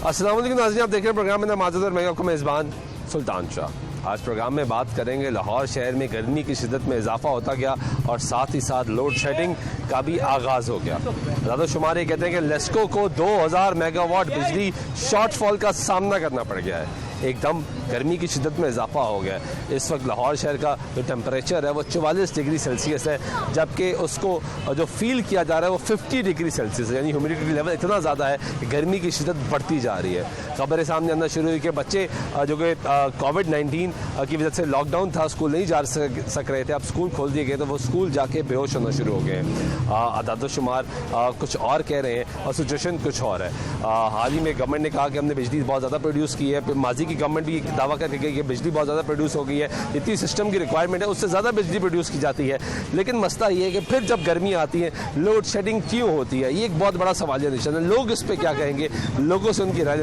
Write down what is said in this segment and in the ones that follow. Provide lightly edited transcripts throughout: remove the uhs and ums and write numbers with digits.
अस्सलाम वालेकुम नाज़रीन, आप देख रहे हैं प्रोग्राम में माज़ूद और मैं आपका मेज़बान सुल्तान शाह। आज प्रोग्राम में बात करेंगे लाहौर शहर में गर्मी की शिद्दत में इजाफा होता गया और साथ ही साथ लोड शेडिंग का भी आगाज़ हो गया। ज़्यादा शुमार ये कहते हैं कि लेस्को को 2000 मेगावाट बिजली शॉर्टफॉल का सामना करना पड़ गया है। एकदम गर्मी की शिद्दत में इजाफा हो गया है। इस वक्त लाहौर शहर का जो टेम्परेचर है वो 44 डिग्री सेल्सियस है, जबकि उसको जो फील किया जा रहा है वो 50 डिग्री सेल्सियस है। यानी ह्यूमिडिटी लेवल इतना ज़्यादा है कि गर्मी की शिद्दत बढ़ती जा रही है। खबरें सामने आना शुरू हुई कि बच्चे जो कि कोविड-19 की वजह से लॉकडाउन था, स्कूल नहीं जा सक रहे थे, अब स्कूल खोल दिए गए तो वो स्कूल जाके बेहोश होना शुरू हो गए। आदादोशुमार कुछ और कह रहे हैं और सिचुएशन कुछ और है। हाल ही में गवर्नमेंट ने कहा कि हमने बिजली बहुत ज़्यादा प्रोड्यूस की है। माजी की गवर्नमेंट भी दावा करके गई कि बिजली बहुत ज़्यादा प्रोड्यूस हो गई है, इतनी सिस्टम की रिक्वायरमेंट है, उससे ज़्यादा बिजली प्रोड्यूस की जाती है। लेकिन मसला ये है कि फिर जब गर्मी आती है लोड शेडिंग क्यों होती है, ये एक बहुत बड़ा सवालिया निशान है। लोग इस पर क्या कहेंगे, लोगों से उनकी राय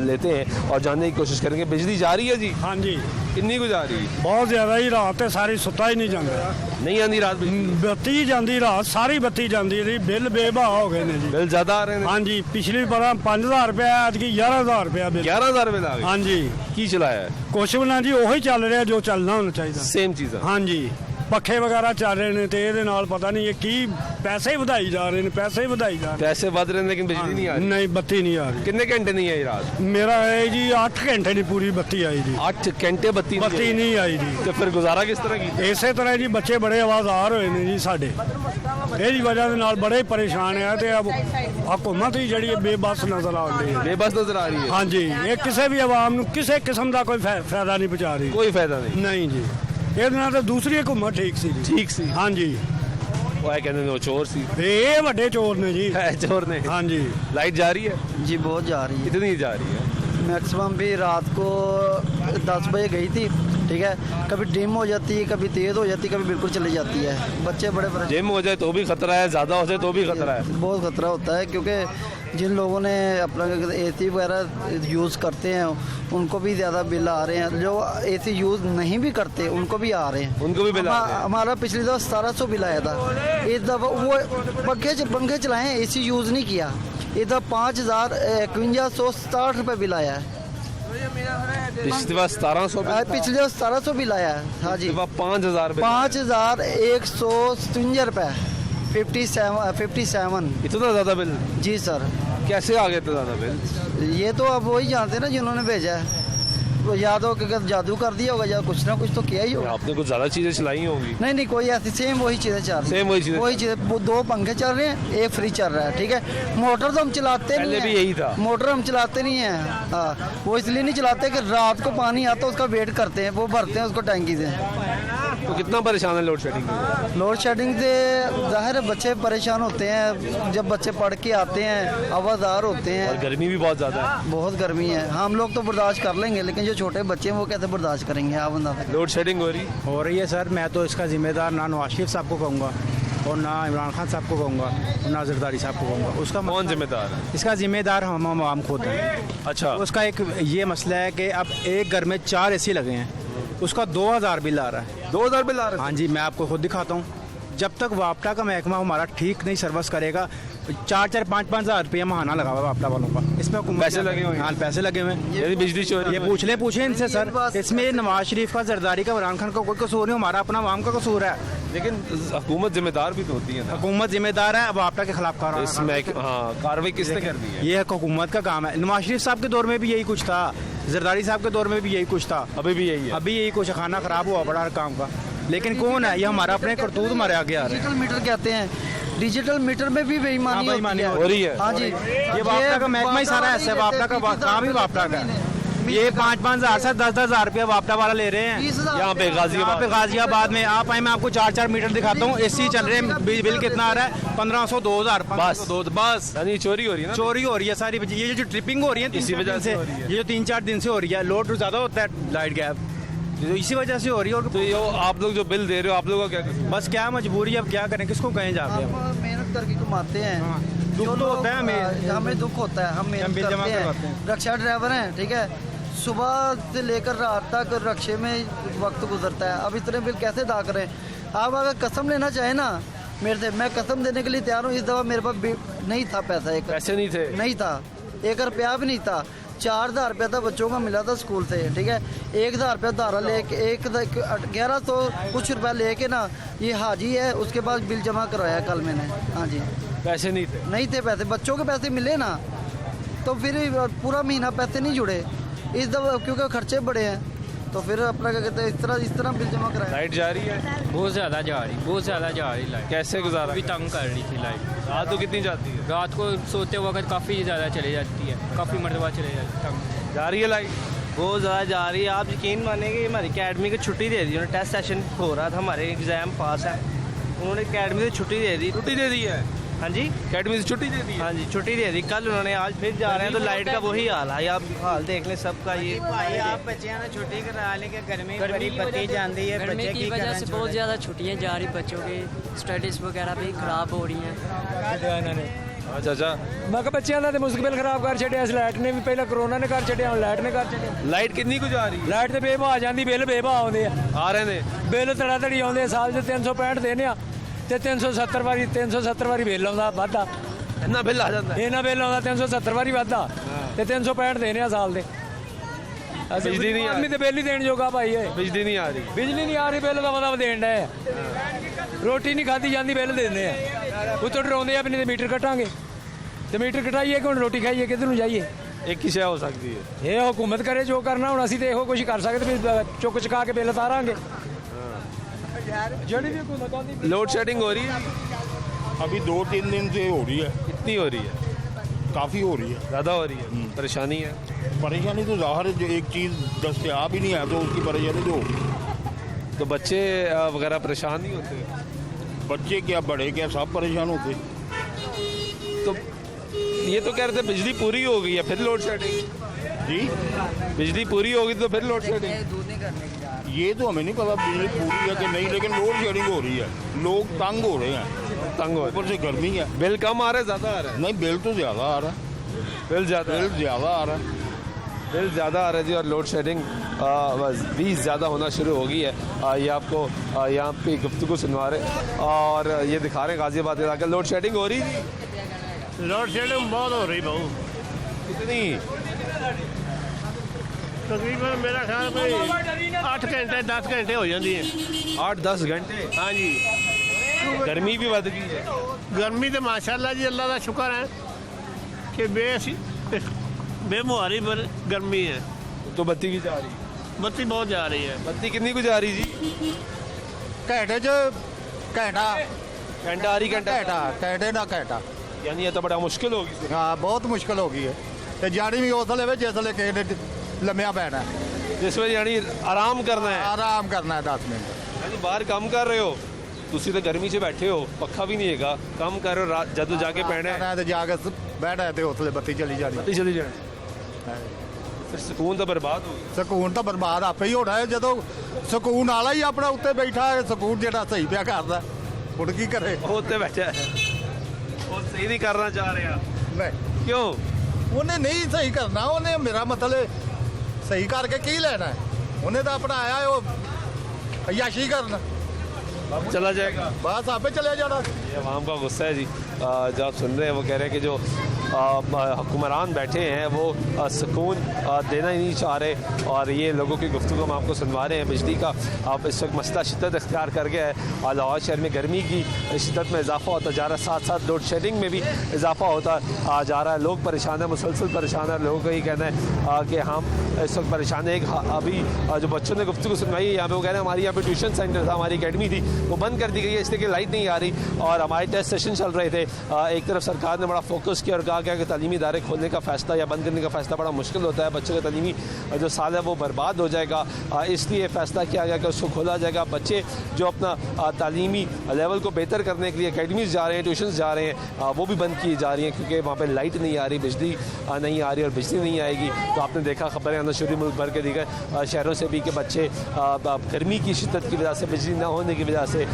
लेते हैं और जानने की कोशिश करेंगे। बिजली जा रही है जी? हाँ जी। कितनी को जा रही है? बहुत ज्यादा ही, रात है सारी सुता ही नहीं जाता, नहीं आती रात बत्ती जाती, रात सारी बत्ती जाती रही। बिल बेबा हो गए ने जी। बिल ज्यादा आ रहे हैं? हाँ जी, पिछली बार 5000 रुपया, आज की 11000 रुपया बिल। 11,000 बिल आ गए? हाँ जी। की चलाया है? कुछ भी ना जी, वही चल रहा जो चलना होना चाहिए। सेम चीज़ है। हाँ जी, पखे वगैरह चल रहे हैं तो ये नाल पता नहीं ये की पैसे ही ਵਧਾਈ जा रहे हैं, पैसे ही ਵਧਾਈ जा रहे हैं। पैसे बढ़ रहे हैं लेकिन बिजली नहीं आ रही। नहीं, बत्ती नहीं आ रही। कितने घंटे नहीं आई रात? मेरा है जी 8 घंटे नहीं पूरी बत्ती आई जी। 8 घंटे बत्ती नहीं आई जी। तो फिर गुजारा किस तरह की? इसे तरह जी बच्चे बड़े आवाज़ार होए ने जी साडे, ਇਹਦੀ वजह ਦੇ ਨਾਲ बड़े परेशान है। ਤੇ अब हुकूमत ही ਜਿਹੜੀ बेबस नजर आ रही है। बेबस नजर आ रही है। हाँ जी, ये किसी भी आवाम ਨੂੰ ਕਿਸੇ किस्म का कोई फायदा नहीं पहुंचा रही। कोई फायदा नहीं। नहीं जी, ਇਹਦੇ ਨਾਲ ਤਾਂ ਦੂਸਰੀ हुकूमत ठीक सी जी। ठीक सी। हाँ जी। वो है कहते हैं चोर सी। ये बड़े चोर ने जी। है चोर ने। हाँ जी। लाइट जा रही है जी? बहुत जा रही है। कितनी जा रही है? मैक्सिमम भी रात को 10 बजे गई थी, ठीक है, कभी डिम हो जाती है, कभी तेज़ हो जाती है, कभी बिल्कुल चली जाती है। बच्चे बड़े परेशान। जिम हो जाए तो भी खतरा है, ज़्यादा हो जाए तो भी खतरा है। बहुत खतरा होता है क्योंकि जिन लोगों ने अपना AC वगैरह यूज़ करते हैं उनको भी ज़्यादा बिल आ रहे हैं। जो AC यूज़ नहीं भी करते उनको भी आ रहे हैं। उनको भी बिल आ रहे हैं। हमारा पिछली दफ़ा 1700 बिल आया था। इस दफ़ा वो पंखे चलाए, AC यूज़ नहीं किया। इधर 5167 रुपये बिल आया है। पिछली बार 1700। पिछले 1700 बिल आया है। हाँ जी। 5000। 5157 रुपये 57। इतना ज़्यादा बिल? जी सर। कैसे आ गए इतना ज़्यादा बिल? ये तो अब वही जानते हैं ना जिन्होंने भेजा है। तो या तो जादू कर दिया होगा या कुछ ना कुछ तो किया ही होगा। आपने कुछ ज़्यादा चीज़ें चलाई होंगी? नहीं, कोई ऐसी सेम वही चीज़ें चल रही हैं। सेम वही चीज़ें। 2 पंखे चल रहे हैं, एक फ्री चल रहा है, ठीक है। मोटर तो हम चलाते नहीं हैं। पहले भी यही था। मोटर हम चलाते नहीं हैं। हाँ, वो इसलिए नहीं चलाते कि रात को पानी आता है उसका वेट करते हैं, वो भरते हैं उसको टैंकी से। तो कितना परेशान है लोड शेडिंग? लोड शेडिंग से ज़ाहिर है बच्चे परेशान होते हैं। जब बच्चे पढ़ के आते हैं आवाज़ार होते हैं। और गर्मी भी बहुत ज़्यादा है। बहुत गर्मी है। हम लोग तो बर्दाश्त कर लेंगे, लेकिन जो छोटे बच्चे हैं वो कैसे बर्दाश्त करेंगे? आप अंदाज़ा। लोड शेडिंग हो रही है सर। मैं तो इसका जिम्मेदार ना नवाज शरीफ साहब को कहूँगा और ना इमरान खान साहब को कहूँगा और ना जरदारी साहब को कहूँगा। उसका कौन जिम्मेदार है? इसका जिम्मेदार हम आवाम खुद हैं। अच्छा। उसका एक ये मसला है कि अब एक घर में 4 AC लगे हैं, उसका 2000 बिल आ रहा है। 2000 बिल आ रहा है? हाँ जी, मैं आपको खुद दिखाता हूँ। जब तक वापटा का महकमा हमारा ठीक नहीं सर्विस करेगा, 4-4, 5-5 हज़ार रुपया महाना लगा हुआ वापटा वालों का। इसमें पैसे लगे हुए हैं। हाँ, पैसे लगे हुए हैं। यदि बिजली चोरी, ये पूछे इनसे सर। इसमें नवाज शरीफ का, जरदारी का, इमरान खान का कोई कसूर नहीं, हमारा अपना आवाम का कसूर है। लेकिन हुकूमत जिम्मेदार भी तो होती है ना। हुकूमत जिम्मेदार है। अब वापटा के खिलाफ कार्रवाई किसने कर दी है? ये हुकूमत का काम है। नवाज शरीफ साहब के दौर में भी यही कुछ था, जरदारी साहब के दौर में भी यही कुछ था, अभी भी यही है। अभी यही कुछ। खाना खराब हुआ बड़ा काम का, लेकिन कौन है? ये हमारा अपने करतूत हमारे आगे आ रहे हैं। डिजिटल मीटर कहते हैं, डिजिटल मीटर में भी बेईमानी हो रही है। हाँ जी, ये वापटा का महकमा ही सारा ऐसा है। वापटा का काम ही वापटा का है। ये 5-5 हज़ार से 10-10 हज़ार रुपया वापटा वाला ले रहे हैं। यहाँ पे गाजियाबाद में आप आए, मैं आपको 4-4 मीटर दिखाता हूँ। AC चल रहे हैं, बिल कितना आ रहा है? 1500, 2000 बस। यानी चोरी हो रही है ना? चोरी हो रही है सारी। ये जो ट्रिपिंग हो रही है इसी वजह से, ये जो 3-4 दिन से हो रही है, लोड ज़्यादा होता है, लाइट गैप, तो इसी वजह से हो रही है। और तो ये आप लोग जो बिल दे रहे हो, आप लोगों का क्या? बस क्या मजबूरी है, अब क्या करें, किसको कहें जाते हैं। मेहनत करके कमाते हैं। दुख तो होता है हमें दुख होता है, हम मेहनत करते हैं। रक्षा ड्राइवर हैं, ठीक है, सुबह से लेकर रात तक रक्षे में वक्त गुजरता है। अब इतने बिल कैसे अदा करें? आप अगर कसम लेना चाहें ना मेरे से, मैं कसम देने के लिए तैयार हूँ। इस दफ़ा मेरे पास नहीं था पैसा, एक पैसे नहीं थे। नहीं था। 1 रुपया भी नहीं था। 4000 रुपया था बच्चों का मिला था स्कूल से, ठीक है। 1000 रुपया धारा लेके 1100 कुछ रुपया लेके ना ये हाजी है, उसके पास बिल जमा करवाया कल मैंने। हाँ जी, पैसे नहीं थे पैसे, बच्चों के पैसे मिले ना, तो फिर पूरा महीना पैसे नहीं जुड़े इस दफा, क्योंकि खर्चे बड़े हैं, तो फिर अपना क्या कहते हैं इस तरह बिल जमा कराया। लाइट जा रही है? बहुत ज़्यादा जा रही लाइट। कैसे गुजारा? अभी तंग कर रही थी लाइट। रात को कितनी जाती है? रात को सोते वक्त काफ़ी ज़्यादा चली जाती है, काफ़ी मरतबा चले जाती है, तंग जा रही है लाइट? बहुत ज़्यादा जा रही है। आप यकीन मानेंगे हमारी अकेडमी को छुट्टी दे दी उन्होंने। टेस्ट सेशन हो रहा था, हमारे एग्ज़ाम पास है, उन्होंने अकेडमी से छुट्टी दे दी। छुट्टी दे दी है? हाँ जी, अकेडमी से छुट्टी दे दी है? हाँ जी, छुट्टी दे दी कल उन्होंने। आज फिर जा रहे हैं तो लाइट का वही हाल है। आप हाल देख लें सबका। ये भाई आप बच्चे ना छुट्टी करा लेंगे, गर्मी बड़ी बत्ती जाती है, गर्मी बच्चे की वजह से बहुत ज़्यादा छुट्टियां जा रही, बच्चों की स्टडीज़ वगैरह भी खराब हो रही हैं। अच्छा अच्छा। मैं कहा बच्चों का तो मुस्तकबिल खराब कर छड़िया, इस लाइट ने भी पहले कोरोना ने कर छड़िया, लाइट ने कर छड़िया। लाइट कितनी को जा रही है? लाइट तो बेबा आ जाती, बिल बेबा आते हैं, आ रहे ने बिल धड़ा धड़ी आते, साल से 365 देने आ, ते 370 वारी बिल आता वाधा, इतना बिल आ जाता है? इन्ना बिल आता 370 वारी वाधा, ते 365 देने आ साल दे। बिजली नहीं आ रही? आदमी तो बिल ही देने जोगा भाई है, बिजली नहीं आ रही? बिजली नहीं आ रही, बिल का मतलब देन है। रोटी नहीं खाधी जाती, बिल देने उत्तों डराते हैं, नहीं तो मीटर कटांगे, तो मीटर कटाइए कि हम रोटी खाइए, किधर जाइए? एक ही शय हो सकती है, ये हुकूमत करे जो करना, हूँ असी तो यो कुछ कर सकते भी, चुक चुका के बिल उतारांगे। लोड शेडिंग हो रही है? अभी 2-3 दिन से हो रही है। कितनी हो रही है? काफ़ी हो रही है। ज़्यादा हो रही है? परेशानी है? परेशानी तो ज़ाहिर है, जो एक चीज़ दस्तयाब ही नहीं है तो उसकी परेशानी तो होगी। तो बच्चे वगैरह परेशान नहीं होते? बच्चे क्या बड़े क्या सब परेशान होते। तो ये तो कह रहे थे बिजली पूरी हो गई है, फिर लोड शेडिंग? जी, बिजली पूरी होगी तो फिर लोड शेडिंग? ये तो हमें नहीं पता बिजली पूरी है कि नहीं, लेकिन लोड शेडिंग हो रही है, लोग तंग हो रहे हैं, तंग हो ऊपर से गर्मी है। बिल कम आ रहा है ज़्यादा आ रहा है? नहीं, बिल तो ज़्यादा आ रहा है, बिल ज़्यादा बिल ज़्यादा आ रहा है। बिल ज़्यादा आ रहा है जी, और लोड शेडिंग भी ज़्यादा होना शुरू हो गई है। ये आपको यहाँ पे गुफ्तगू सुनवा रहे और ये दिखा रहे हैं गाज़ियाबाद इलाका। लोड शेडिंग हो रही थी? लोड शेडिंग बहुत हो रही बहू, कितनी? तकरीबन मेरा ख्याल में 8 घंटे 10 घंटे हो जाती है। 8-10 घंटे? हाँ जी, गर्मी भी बढ़ गई है। गर्मी तो माशाल्लाह जी अल्लाह का शुक्र है कि बेमुहारी पर गर्मी है, तो बत्ती भी जा रही है? बत्ती बहुत जा रही है। बत्ती कितनी को जा रही जी? घंटे च घंटा घंटा आ रही? घंटे ना घंटा, यानी ये तो बड़ा मुश्किल होगी। हाँ बहुत मुश्किल हो गई है। तो जानी भी उस वे जिसले किसी ने लम्या पैना है, जिस वे यानी आराम करना है, आराम करना है 10 मिनट। यानी बाहर काम कर रहे हो, तुसी तो गर्मी से बैठे हो, पक्खा भी नहीं हैगा, काम कर रहे हो, रात जदों जाके पैना है, तो जाके बैठा है तो उसले बत्ती चली जानी। बत्ती चली जाए, फिर सुकून तो बर्बाद हो गया। ਸਕੂਨ ਤਾਂ ਬਰਬਾਦ ਆਪੇ ਹੀ ਹੋਣਾ ਹੈ ਜਦੋਂ ਸਕੂਨ ਵਾਲਾ ਹੀ ਆਪਣਾ ਉੱਤੇ ਬੈਠਾ ਹੈ, ਸਕੂਨ ਜਿਹੜਾ ਸਹੀ ਪਿਆ ਕਰਦਾ, ਹੁਣ ਕੀ ਕਰੇ? ਉਹ ਉੱਤੇ ਬੈਠਾ ਹੈ, ਉਹ ਸਹੀ ਨਹੀਂ ਕਰਨਾ ਚਾਹ ਰਿਹਾ। ਨਹੀਂ, ਕਿਉਂ? ਉਹਨੇ ਨਹੀਂ ਸਹੀ ਕਰਨਾ, ਉਹਨੇ ਮੇਰਾ ਮਤਲਬ ਸਹੀ ਕਰਕੇ ਕੀ ਲੈਣਾ ਹੈ? ਉਹਨੇ ਤਾਂ ਆਪਣਾ ਆਇਆ ਹੈ ਉਹ ਅਯਾਸ਼ੀ ਕਰਨ, चला जाएगा। बस आपे चले जाना। ये अवाम का गुस्सा है जी। जो आप सुन रहे हैं वो कह रहे हैं कि जो हुक्मरान बैठे हैं वो सुकून देना ही नहीं चाह रहे, और ये लोगों की गुफ्तगू हम आपको सुनवा रहे हैं। बिजली का आप इस वक्त मसला शिद्दत इख्तियार कर गया है और लाहौर शहर में गर्मी की शिद्दत में इजाफा होता जा रहा है, साथ साथ लोड शेडिंग में भी इजाफा होता जा रहा है। लोग परेशान हैं, मुसलसल परेशान है। लोगों का ये कहना है कि हम इस वक्त परेशान हैं। अभी जो बच्चों ने गुफ्तगू सुनवाई है यहाँ पे, वो कह रहे हैं हमारी यहाँ पे ट्यूशन सेंटर था, हमारी अकेडमी थी, वो बंद कर दी गई है इसलिए कि लाइट नहीं आ रही, और हमारे टेस्ट सेशन चल रहे थे। एक तरफ सरकार ने बड़ा फोकस किया और कहा गया कि तालीमी इदारे खोलने का फ़ैसला या बंद करने का फ़ैसला बड़ा मुश्किल होता है, बच्चों का तालीमी जो साल है वो बर्बाद हो जाएगा, इसलिए फ़ैसला किया गया कि उसको खोला जाएगा। बच्चे जो अपना तालीमी लेवल को बेहतर करने के लिए अकेडमीज़ जा रहे हैं, ट्यूशन जा रहे हैं, वो भी बंद की जा रही हैं क्योंकि वहाँ पर लाइट नहीं आ रही, बिजली नहीं आ रही, और बिजली नहीं आएगी तो आपने देखा खबरें आना शुरू मुल्क भर के दीगर शहरों से भी कि बच्चे गर्मी की शिद्दत की वजह से, बिजली न होने की वजह से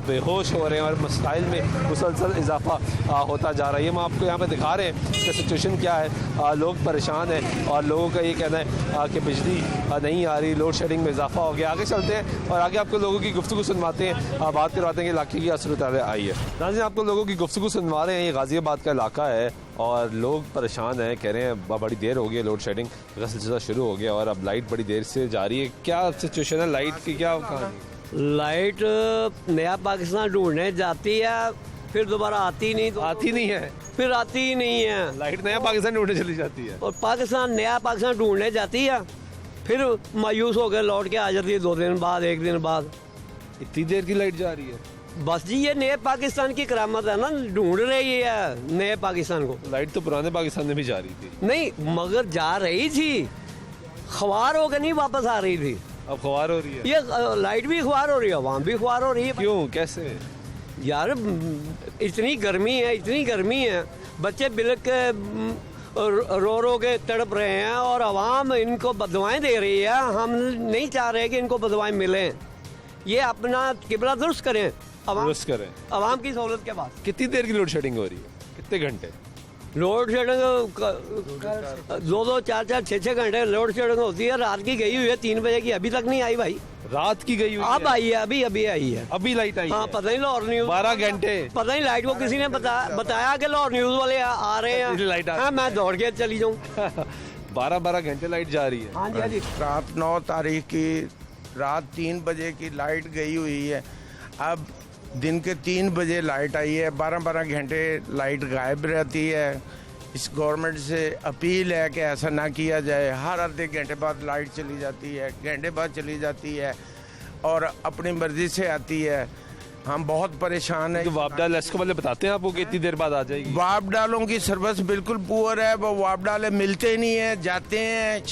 बेहोश हो रहे हैं और मसाइल में मुसलसल इजाफा होता जा रहा है। ये हम आपको यहाँ पे दिखा रहे हैं कि सिचुएशन क्या है। लोग परेशान हैं और लोगों का ये कहना है कि बिजली नहीं आ रही, लोड शेडिंग में इजाफा हो गया। आगे चलते हैं और आगे आपको लोगों की गुफ्तगू सुनवाते हैं, बात करवाते हैं कि इलाके की सूरत आई है। नाज़रीन, आपको लोगों की गुफ्तगू सुनवा रहे हैं। ये गाज़ियाबाद का इलाका है और लोग परेशान हैं, कह रहे हैं बड़ी देर हो गई, लोड शेडिंग का सिलसिला शुरू हो गया और अब लाइट बड़ी देर से जा रही है। क्या सिचुएशन है लाइट की, क्या कहानी? लाइट नया पाकिस्तान ढूंढने जाती है, फिर दोबारा आती नहीं, तो आती नहीं है, फिर आती ही नहीं है। लाइट नया पाकिस्तान ढूंढने चली जाती है और पाकिस्तान नया पाकिस्तान ढूंढने जाती है, फिर मायूस होकर लौट के आ जाती है 2 दिन बाद, 1 दिन बाद। इतनी देर की लाइट जा रही है? बस जी, ये नए पाकिस्तान की करामत है ना, ढूंढ रही है नए पाकिस्तान को। लाइट तो पुराने पाकिस्तान में भी जा रही थी। नहीं, मगर जा रही थी, ख्वार होकर नहीं वापस आ रही थी। अब ख्वार हो रही है? ये लाइट भी ख्वार हो रही है, वहाँ भी ख्वार हो रही है। क्यों, कैसे? यार इतनी गर्मी है, इतनी गर्मी है, बच्चे बिलक के रो रो के तड़प रहे हैं और आवाम इनको बदवाएं दे रही है। हम नहीं चाह रहे कि इनको बदवाएं मिलें, ये अपना किबला दुरुस्त करें, दुरुस्त करें आवाम की सहूलत के बाद। कितनी देर की लोड शेडिंग हो रही है, कितने घंटे? लोड शेडिंग 2-2, 4-4, 6-6 घंटे लोड शेडिंग होती है। रात की गई हुई है 3 बजे की, अभी तक नहीं आई भाई। रात की गई हुई अब आई है, अभी आई है। अभी लाइट आई? हाँ, पता नहीं लाहौर न्यूज 12 घंटे, पता नहीं लाइट को किसी ने बताया कि लाहौर न्यूज वाले आ रहे हैं, लाइट हाँ, मैं दौड़ के चली जाऊँ। 12 घंटे लाइट जा रही है। हाँ जी, हाँ जी। रात 9 तारीख की रात 3 बजे की लाइट गई हुई है। अब दिन के 3 बजे लाइट आई है, 12 घंटे लाइट गायब रहती है। इस गवर्नमेंट से अपील है कि ऐसा ना किया जाए। हर आधे घंटे बाद लाइट चली जाती है, घंटे बाद चली जाती है और अपनी मर्जी से आती है। हम बहुत परेशान हैं। तो वाप डाल इसको वाले बताते हैं आपको कि इतनी देर बाद आ जाएगी? वाप डालों की सर्विस बिल्कुल पुअर है, वो वाप डाले मिलते नहीं है, जाते हैं,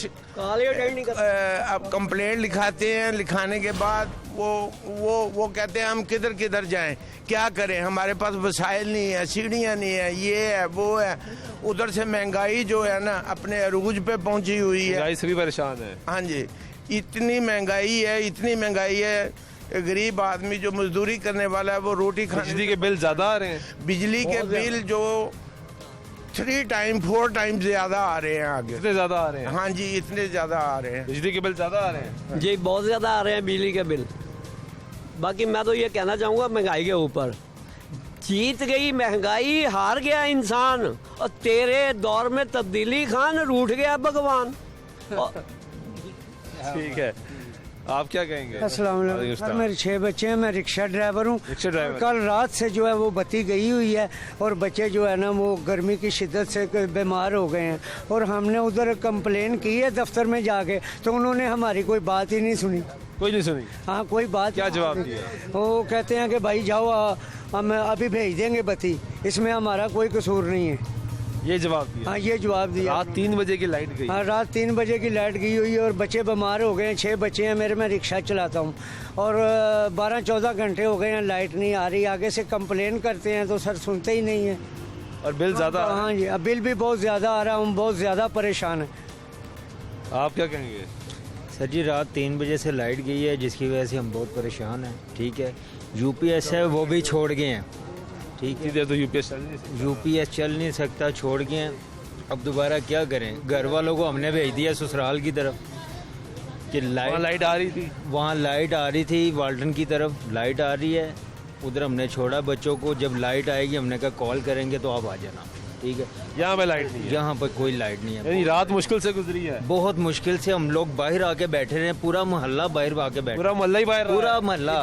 अब कंप्लेंट लिखाते हैं, लिखाने के बाद वो कहते हैं हम किधर किधर जाएं, क्या करें, हमारे पास वसाइल नहीं है, सीढ़ियाँ नहीं है, ये है वो है। उधर से महंगाई जो है ना अपने अरूज पे पहुंची हुई है, महंगाई से भी परेशान है। हाँ जी, इतनी महंगाई है, गरीब आदमी जो मजदूरी करने वाला है वो रोटी खाने। बिजली के बिल ज्यादा आ रहे हैं? बिजली के बिल जो 3 टाइम 4 टाइम ज्यादा आ रहे हैं आगे। इतने ज्यादा आ रहे हैं? हाँ जी, इतने ज्यादा आ रहे हैं। बिजली के बिल ज्यादा आ रहे हैं जी, बहुत ज्यादा आ रहे हैं बिजली के बिल। बाकी मैं तो ये कहना चाहूँगा महंगाई के ऊपर, जीत गई महंगाई, हार गया इंसान, और तेरे दौर में तब्दीली खान, रूठ गया भगवान। ठीक है, आप क्या कहेंगे? अस्सलाम वालेकुम सर, मेरे 6 बच्चे हैं, मैं रिक्शा ड्राइवर हूँ। Rickshaw driver? कल रात से जो है वो बत्ती गई हुई है और बच्चे जो है ना वो गर्मी की शिद्दत से बीमार हो गए हैं और हमने उधर कंप्लेन की है दफ्तर में जाके, तो उन्होंने हमारी कोई बात ही नहीं सुनी। कोई नहीं सुनी? हाँ, कोई बात। क्या जवाब दिया? वो कहते हैं कि भाई जाओ, हम अभी भेज देंगे बत्ती, इसमें हमारा कोई कसूर नहीं है। ये जवाब दिया? हाँ, ये जवाब दिया। रात 3 बजे की लाइट गई? हाँ, रात 3 बजे की लाइट गई हुई है और बच्चे बीमार हो गए हैं। 6 बच्चे हैं मेरे, मैं रिक्शा चलाता हूँ और 12-14 घंटे हो गए हैं, लाइट नहीं आ रही। आगे से कंप्लेन करते हैं तो सर सुनते ही नहीं है। और बिल ज़्यादा? हाँ जी, अब बिल भी बहुत ज़्यादा आ रहा है, हम बहुत ज़्यादा परेशान हैं। आप क्या कहेंगे? सर जी, रात 3 बजे से लाइट गई है जिसकी वजह से हम बहुत परेशान हैं। ठीक है, यूपीएस है वो भी छोड़ गए हैं। ठीक है, तो यूपीएस चल नहीं सकता, छोड़ गए हैं। अब दोबारा क्या करें, घर वालों को हमने भेज दिया ससुराल की तरफ कि लाइट आ रही थी, वहाँ लाइट आ रही थी, वाल्टन की तरफ लाइट आ रही है, उधर हमने छोड़ा बच्चों को। जब लाइट आएगी हमने कहा कॉल करेंगे तो आप आ जाना। ठीक है, यहाँ पे लाइट नहीं है? यहाँ पर कोई लाइट नहीं है। यानी रात मुश्किल से गुजरी है? बहुत मुश्किल से, हम लोग बाहर आके बैठे रहे, पूरा मोहल्ला बाहर आके बैठे, पूरा मोहल्ला ही बाहर, पूरा मोहल्ला,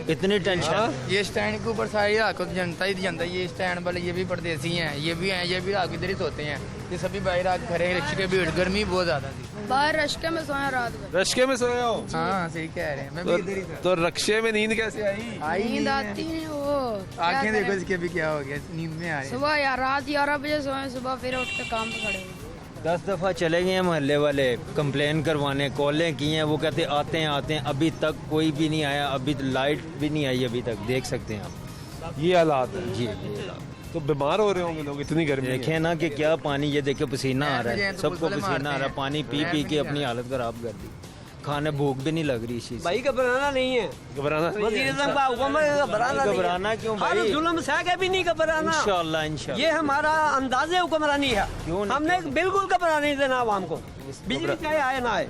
इतनी टेंशन। ये स्टैंड के ऊपर सारी रात को जनता ही जनता, ये स्टैंड वाले ये भी परदेसी हैं, ये भी हैं, ये भी रात इधर ही सोते हैं, ये सभी बाहर आके खड़े हैं। रिक्शे के भीड़, गर्मी बहुत ज्यादा थी, बाहर रश्के में सोया रात भर। रश्के में सोए हो? हाँ, सही कह रहे हैं, मैं भी इधर ही था। तो रक्शे में नींद कैसे आई? नींद आती है, वो आंखें देखो इसके भी क्या हो गया, नींद में आ रही है। सुबह यार रात 11 बजे सोए, सुबह फिर उठ के काम पे खड़े हुए। 10 दफ़ा चले गए हैं मोहल्ले वाले कंप्लेन करवाने, कॉलें की हैं, वो कहते आते हैं, अभी तक कोई भी नहीं आया, अभी लाइट भी नहीं आई अभी तक, देख सकते हैं आप। ये हालात है जी, ये हालात। तो बीमार हो रहे होंगे लोग, इतनी गर्मी है। देखें ना कि क्या पानी, ये देखे पसीना आ रहा है, सबको पसीना आ रहा है, पानी पी पी के अपनी हालत खराब कर दी। खाने भूख भी नहीं लग रही इस चीज भाई घबराना नहीं है, घबराना नहीं है। वजीर आज़म का हुक्म है, घबराना नहीं है। घबराना क्यों हर भाई? जुल्म सह के भी नहीं घबराना। इंशाल्लाह ये हमारा अंदाज़े हुक्मरानी है। क्यों नहीं? हमने बिल्कुल घबराना नहीं देना आवाम को, बिजली चाहे आए ना आए।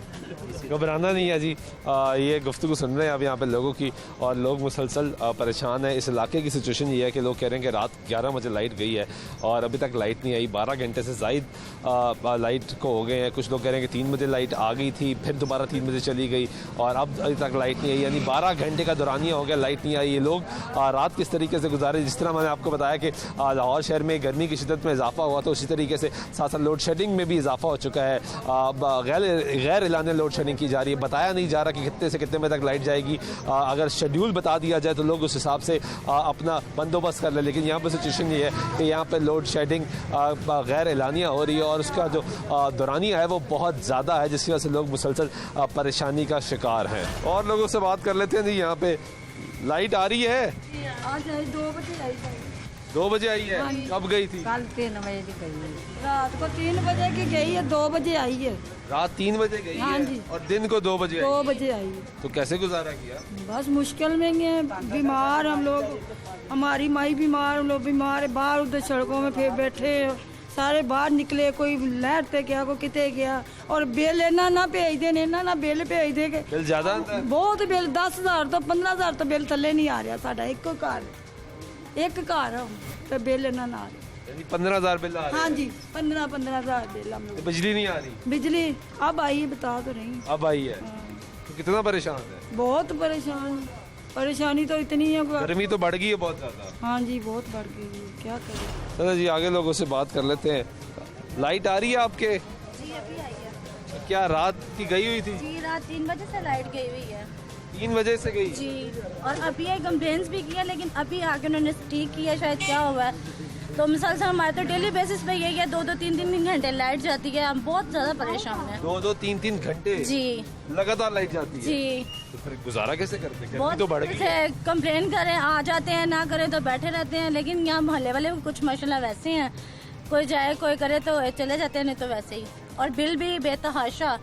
घबराना नहीं है जी। ये गुफ्तगू सुन रहे हैं आप यहाँ पे लोगों की, और लोग मुसलसल परेशान हैं। इस इलाके की सिचुएशन ये है कि लोग कह रहे हैं कि रात 11 बजे लाइट गई है और अभी तक लाइट नहीं आई। 12 घंटे से ज़ायद लाइट को हो गए हैं। कुछ लोग कह रहे हैं कि 3 बजे लाइट आ गई थी, फिर दोबारा 3 बजे चली गई और अब अभी तक लाइट नहीं आई, यानी 12 घंटे का दौरानिया हो गया, लाइट नहीं आई। ये लोग रात किस तरीके से गुजारे, जिस तरह मैंने आपको बताया कि लाहौर शहर में गर्मी की शिद्दत में इजाफा हुआ, तो उसी तरीके से साथ साथ लोड शेडिंग में भी इजाफा हो चुका है। गैर एलान लोड शेडिंग की जा रही है, बताया नहीं जा रहा कि कितने से कितने बजे तक लाइट जाएगी। अगर शेड्यूल बता दिया जाए तो लोग उस हिसाब से अपना बंदोबस्त कर ले, लेकिन यहाँ पर सिचुएशन ये है कि यहाँ पर लोड शेडिंग गैर एलानिया हो रही है और उसका जो दौरानिया है वो बहुत ज़्यादा है, जिसकी वजह से लोग मुसलसल परेशानी का शिकार हैं। और लोगों से बात कर लेते हैं जी। यहाँ पे लाइट आ रही है, आज 2 बजे आई 2 बजे आई है। कब गई थी? कल 3 बजे की गई है, रात को 3 बजे की गई है, 2 बजे आई है। रात 3 बजे गई हाँ है जी। और दिन को 2 बजे 2 आई। बजे आई है। तो कैसे गुजारा किया? बस मुश्किल में हैं, बीमार हम लोग, हमारी माई बीमार, हम लोग बीमार है, बाहर उधर सड़कों में फिर बैठे सारे बाहर निकले, कोई लहर ते गया, कोई किते गया, और बिल इन्ना ना भेज देने, ना बिल भेज दे के बिल ज्यादा आता है? बहुत बिल, 10,000 तो 15,000 तो बिल थले नहीं आ रहा साडा। एक घर तो बिल इन्ना ना आ रहा। यानी 15,000 बिल आ रहा है? हाँ जी, 15,000 बिल हम लोग। बिजली नहीं आ रही? बिजली अब आई है, बता तो नहीं। अब आई है। तो कितना परेशान है? बहुत परेशान, परेशानी तो इतनी है। गर्मी तो बढ़ गई है बहुत ज्यादा। हाँ जी, बहुत बढ़ गई है, क्या करें। चलो जी, आगे लोगों से बात कर लेते हैं। लाइट आ रही है आपके? जी अभी आई है। क्या रात की गई हुई थी? जी रात 3 बजे से लाइट गई हुई है। 3 बजे से गई? जी, और अभी एक कंप्लेंट्स भी किया, लेकिन अभी आके उन्होंने ठीक किया, शायद क्या हुआ है। तो मिसाल से हमारे तो डेली बेसिस पे यही है, 2-2, 3-3 घंटे लाइट जाती है, हम बहुत ज्यादा परेशान हैं। 2-2, 3-3 घंटे जी लगातार लाइट जाती है? जी। तो फिर गुजारा कैसे करते हैं? बहुत तो बढ़ गई है। कंप्लेन करें, आ जाते हैं, ना करें तो बैठे रहते हैं, लेकिन यहाँ मोहल्ले वाले कुछ माशाल्लाह वैसे हैं, कोई जाए कोई करे तो चले जाते हैं, नहीं तो वैसे ही। और बिल भी बेतहाशा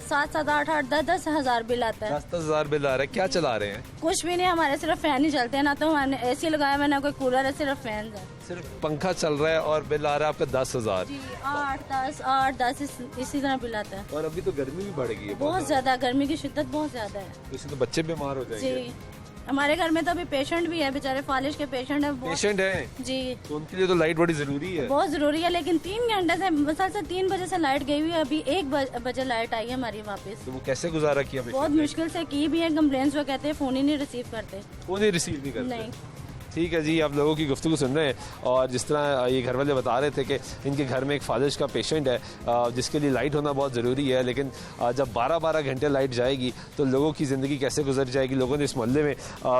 7-7, 8-8, 10-10 हज़ार बिल आता है। 10-10 हज़ार बिल आ रहा है। क्या चला रहे हैं? कुछ भी नहीं, हमारे सिर्फ फैन ही चलते हैं, ना तो हमने एसी लगाया हुआ, ना कोई कूलर है, सिर्फ फैन है। सिर्फ पंखा चल रहा है और बिल आ रहा है आपका 10,000? 8-10 इसी तरह बिल आता है। और अभी तो गर्मी भी बढ़ गई है बहुत ज्यादा, गर्मी की शिद्दत बहुत ज्यादा है। तो इससे तो बच्चे बीमार हो जाएंगे। जी, हमारे घर में तो अभी पेशेंट भी है, बेचारे फालिश के पेशेंट है। पेशेंट है जी, तो उनके लिए तो लाइट बड़ी जरूरी है। बहुत जरूरी है, लेकिन 3 घंटे से मिसाल से 3 बजे से लाइट गई हुई है, अभी 1 बजे लाइट आई है हमारी वापस। तो वो कैसे गुजारा किया? बहुत मुश्किल से की भी है कंप्लेंट्स, वो कहते हैं फोन ही नहीं रिसीव करते। फोन ही रिसीव नहीं करते? नहीं। ठीक है जी, आप लोगों की गुफ्तगू सुन रहे हैं और जिस तरह ये घर वाले बता रहे थे कि इनके घर में एक फालिश का पेशेंट है जिसके लिए लाइट होना बहुत ज़रूरी है, लेकिन जब 12-12 घंटे लाइट जाएगी तो लोगों की ज़िंदगी कैसे गुजर जाएगी। लोगों ने इस मोहल्ले में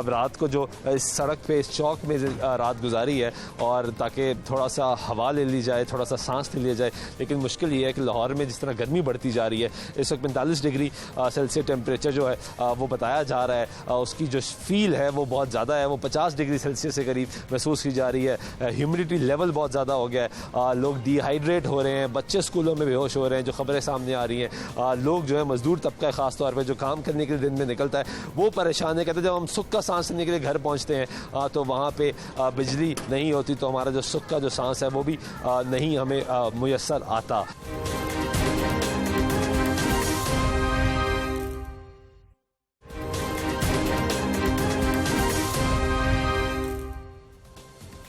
रात को जो इस सड़क पे इस चौक में रात गुजारी है और ताकि थोड़ा सा हवा ले ली जाए, थोड़ा सा सांस ले लिया जाए। लेकिन मुश्किल ये है कि लाहौर में जिस तरह गर्मी बढ़ती जा रही है, इस वक्त 45 डिग्री सेल्सियस टेम्परेचर जो है वो बताया जा रहा है, उसकी जो फील है वो बहुत ज़्यादा है, वो 50 डिग्री सेल्सियस से करीब महसूस की जा रही है। ह्यूमिडिटी लेवल बहुत ज़्यादा हो गया है, लोग डिहाइड्रेट हो रहे हैं, बच्चे स्कूलों में बेहोश हो रहे हैं, जो खबरें सामने आ रही हैं। लोग जो है मजदूर तबका ख़ास तौर पर जो काम करने के लिए दिन में निकलता है वो परेशान है। कहते हैं जब हम सुख का सांस लेने के लिए घर पहुँचते हैं तो वहाँ पर बिजली नहीं होती, तो हमारा जो सुख का जो सांस है वो भी नहीं हमें मुयस्सर आता।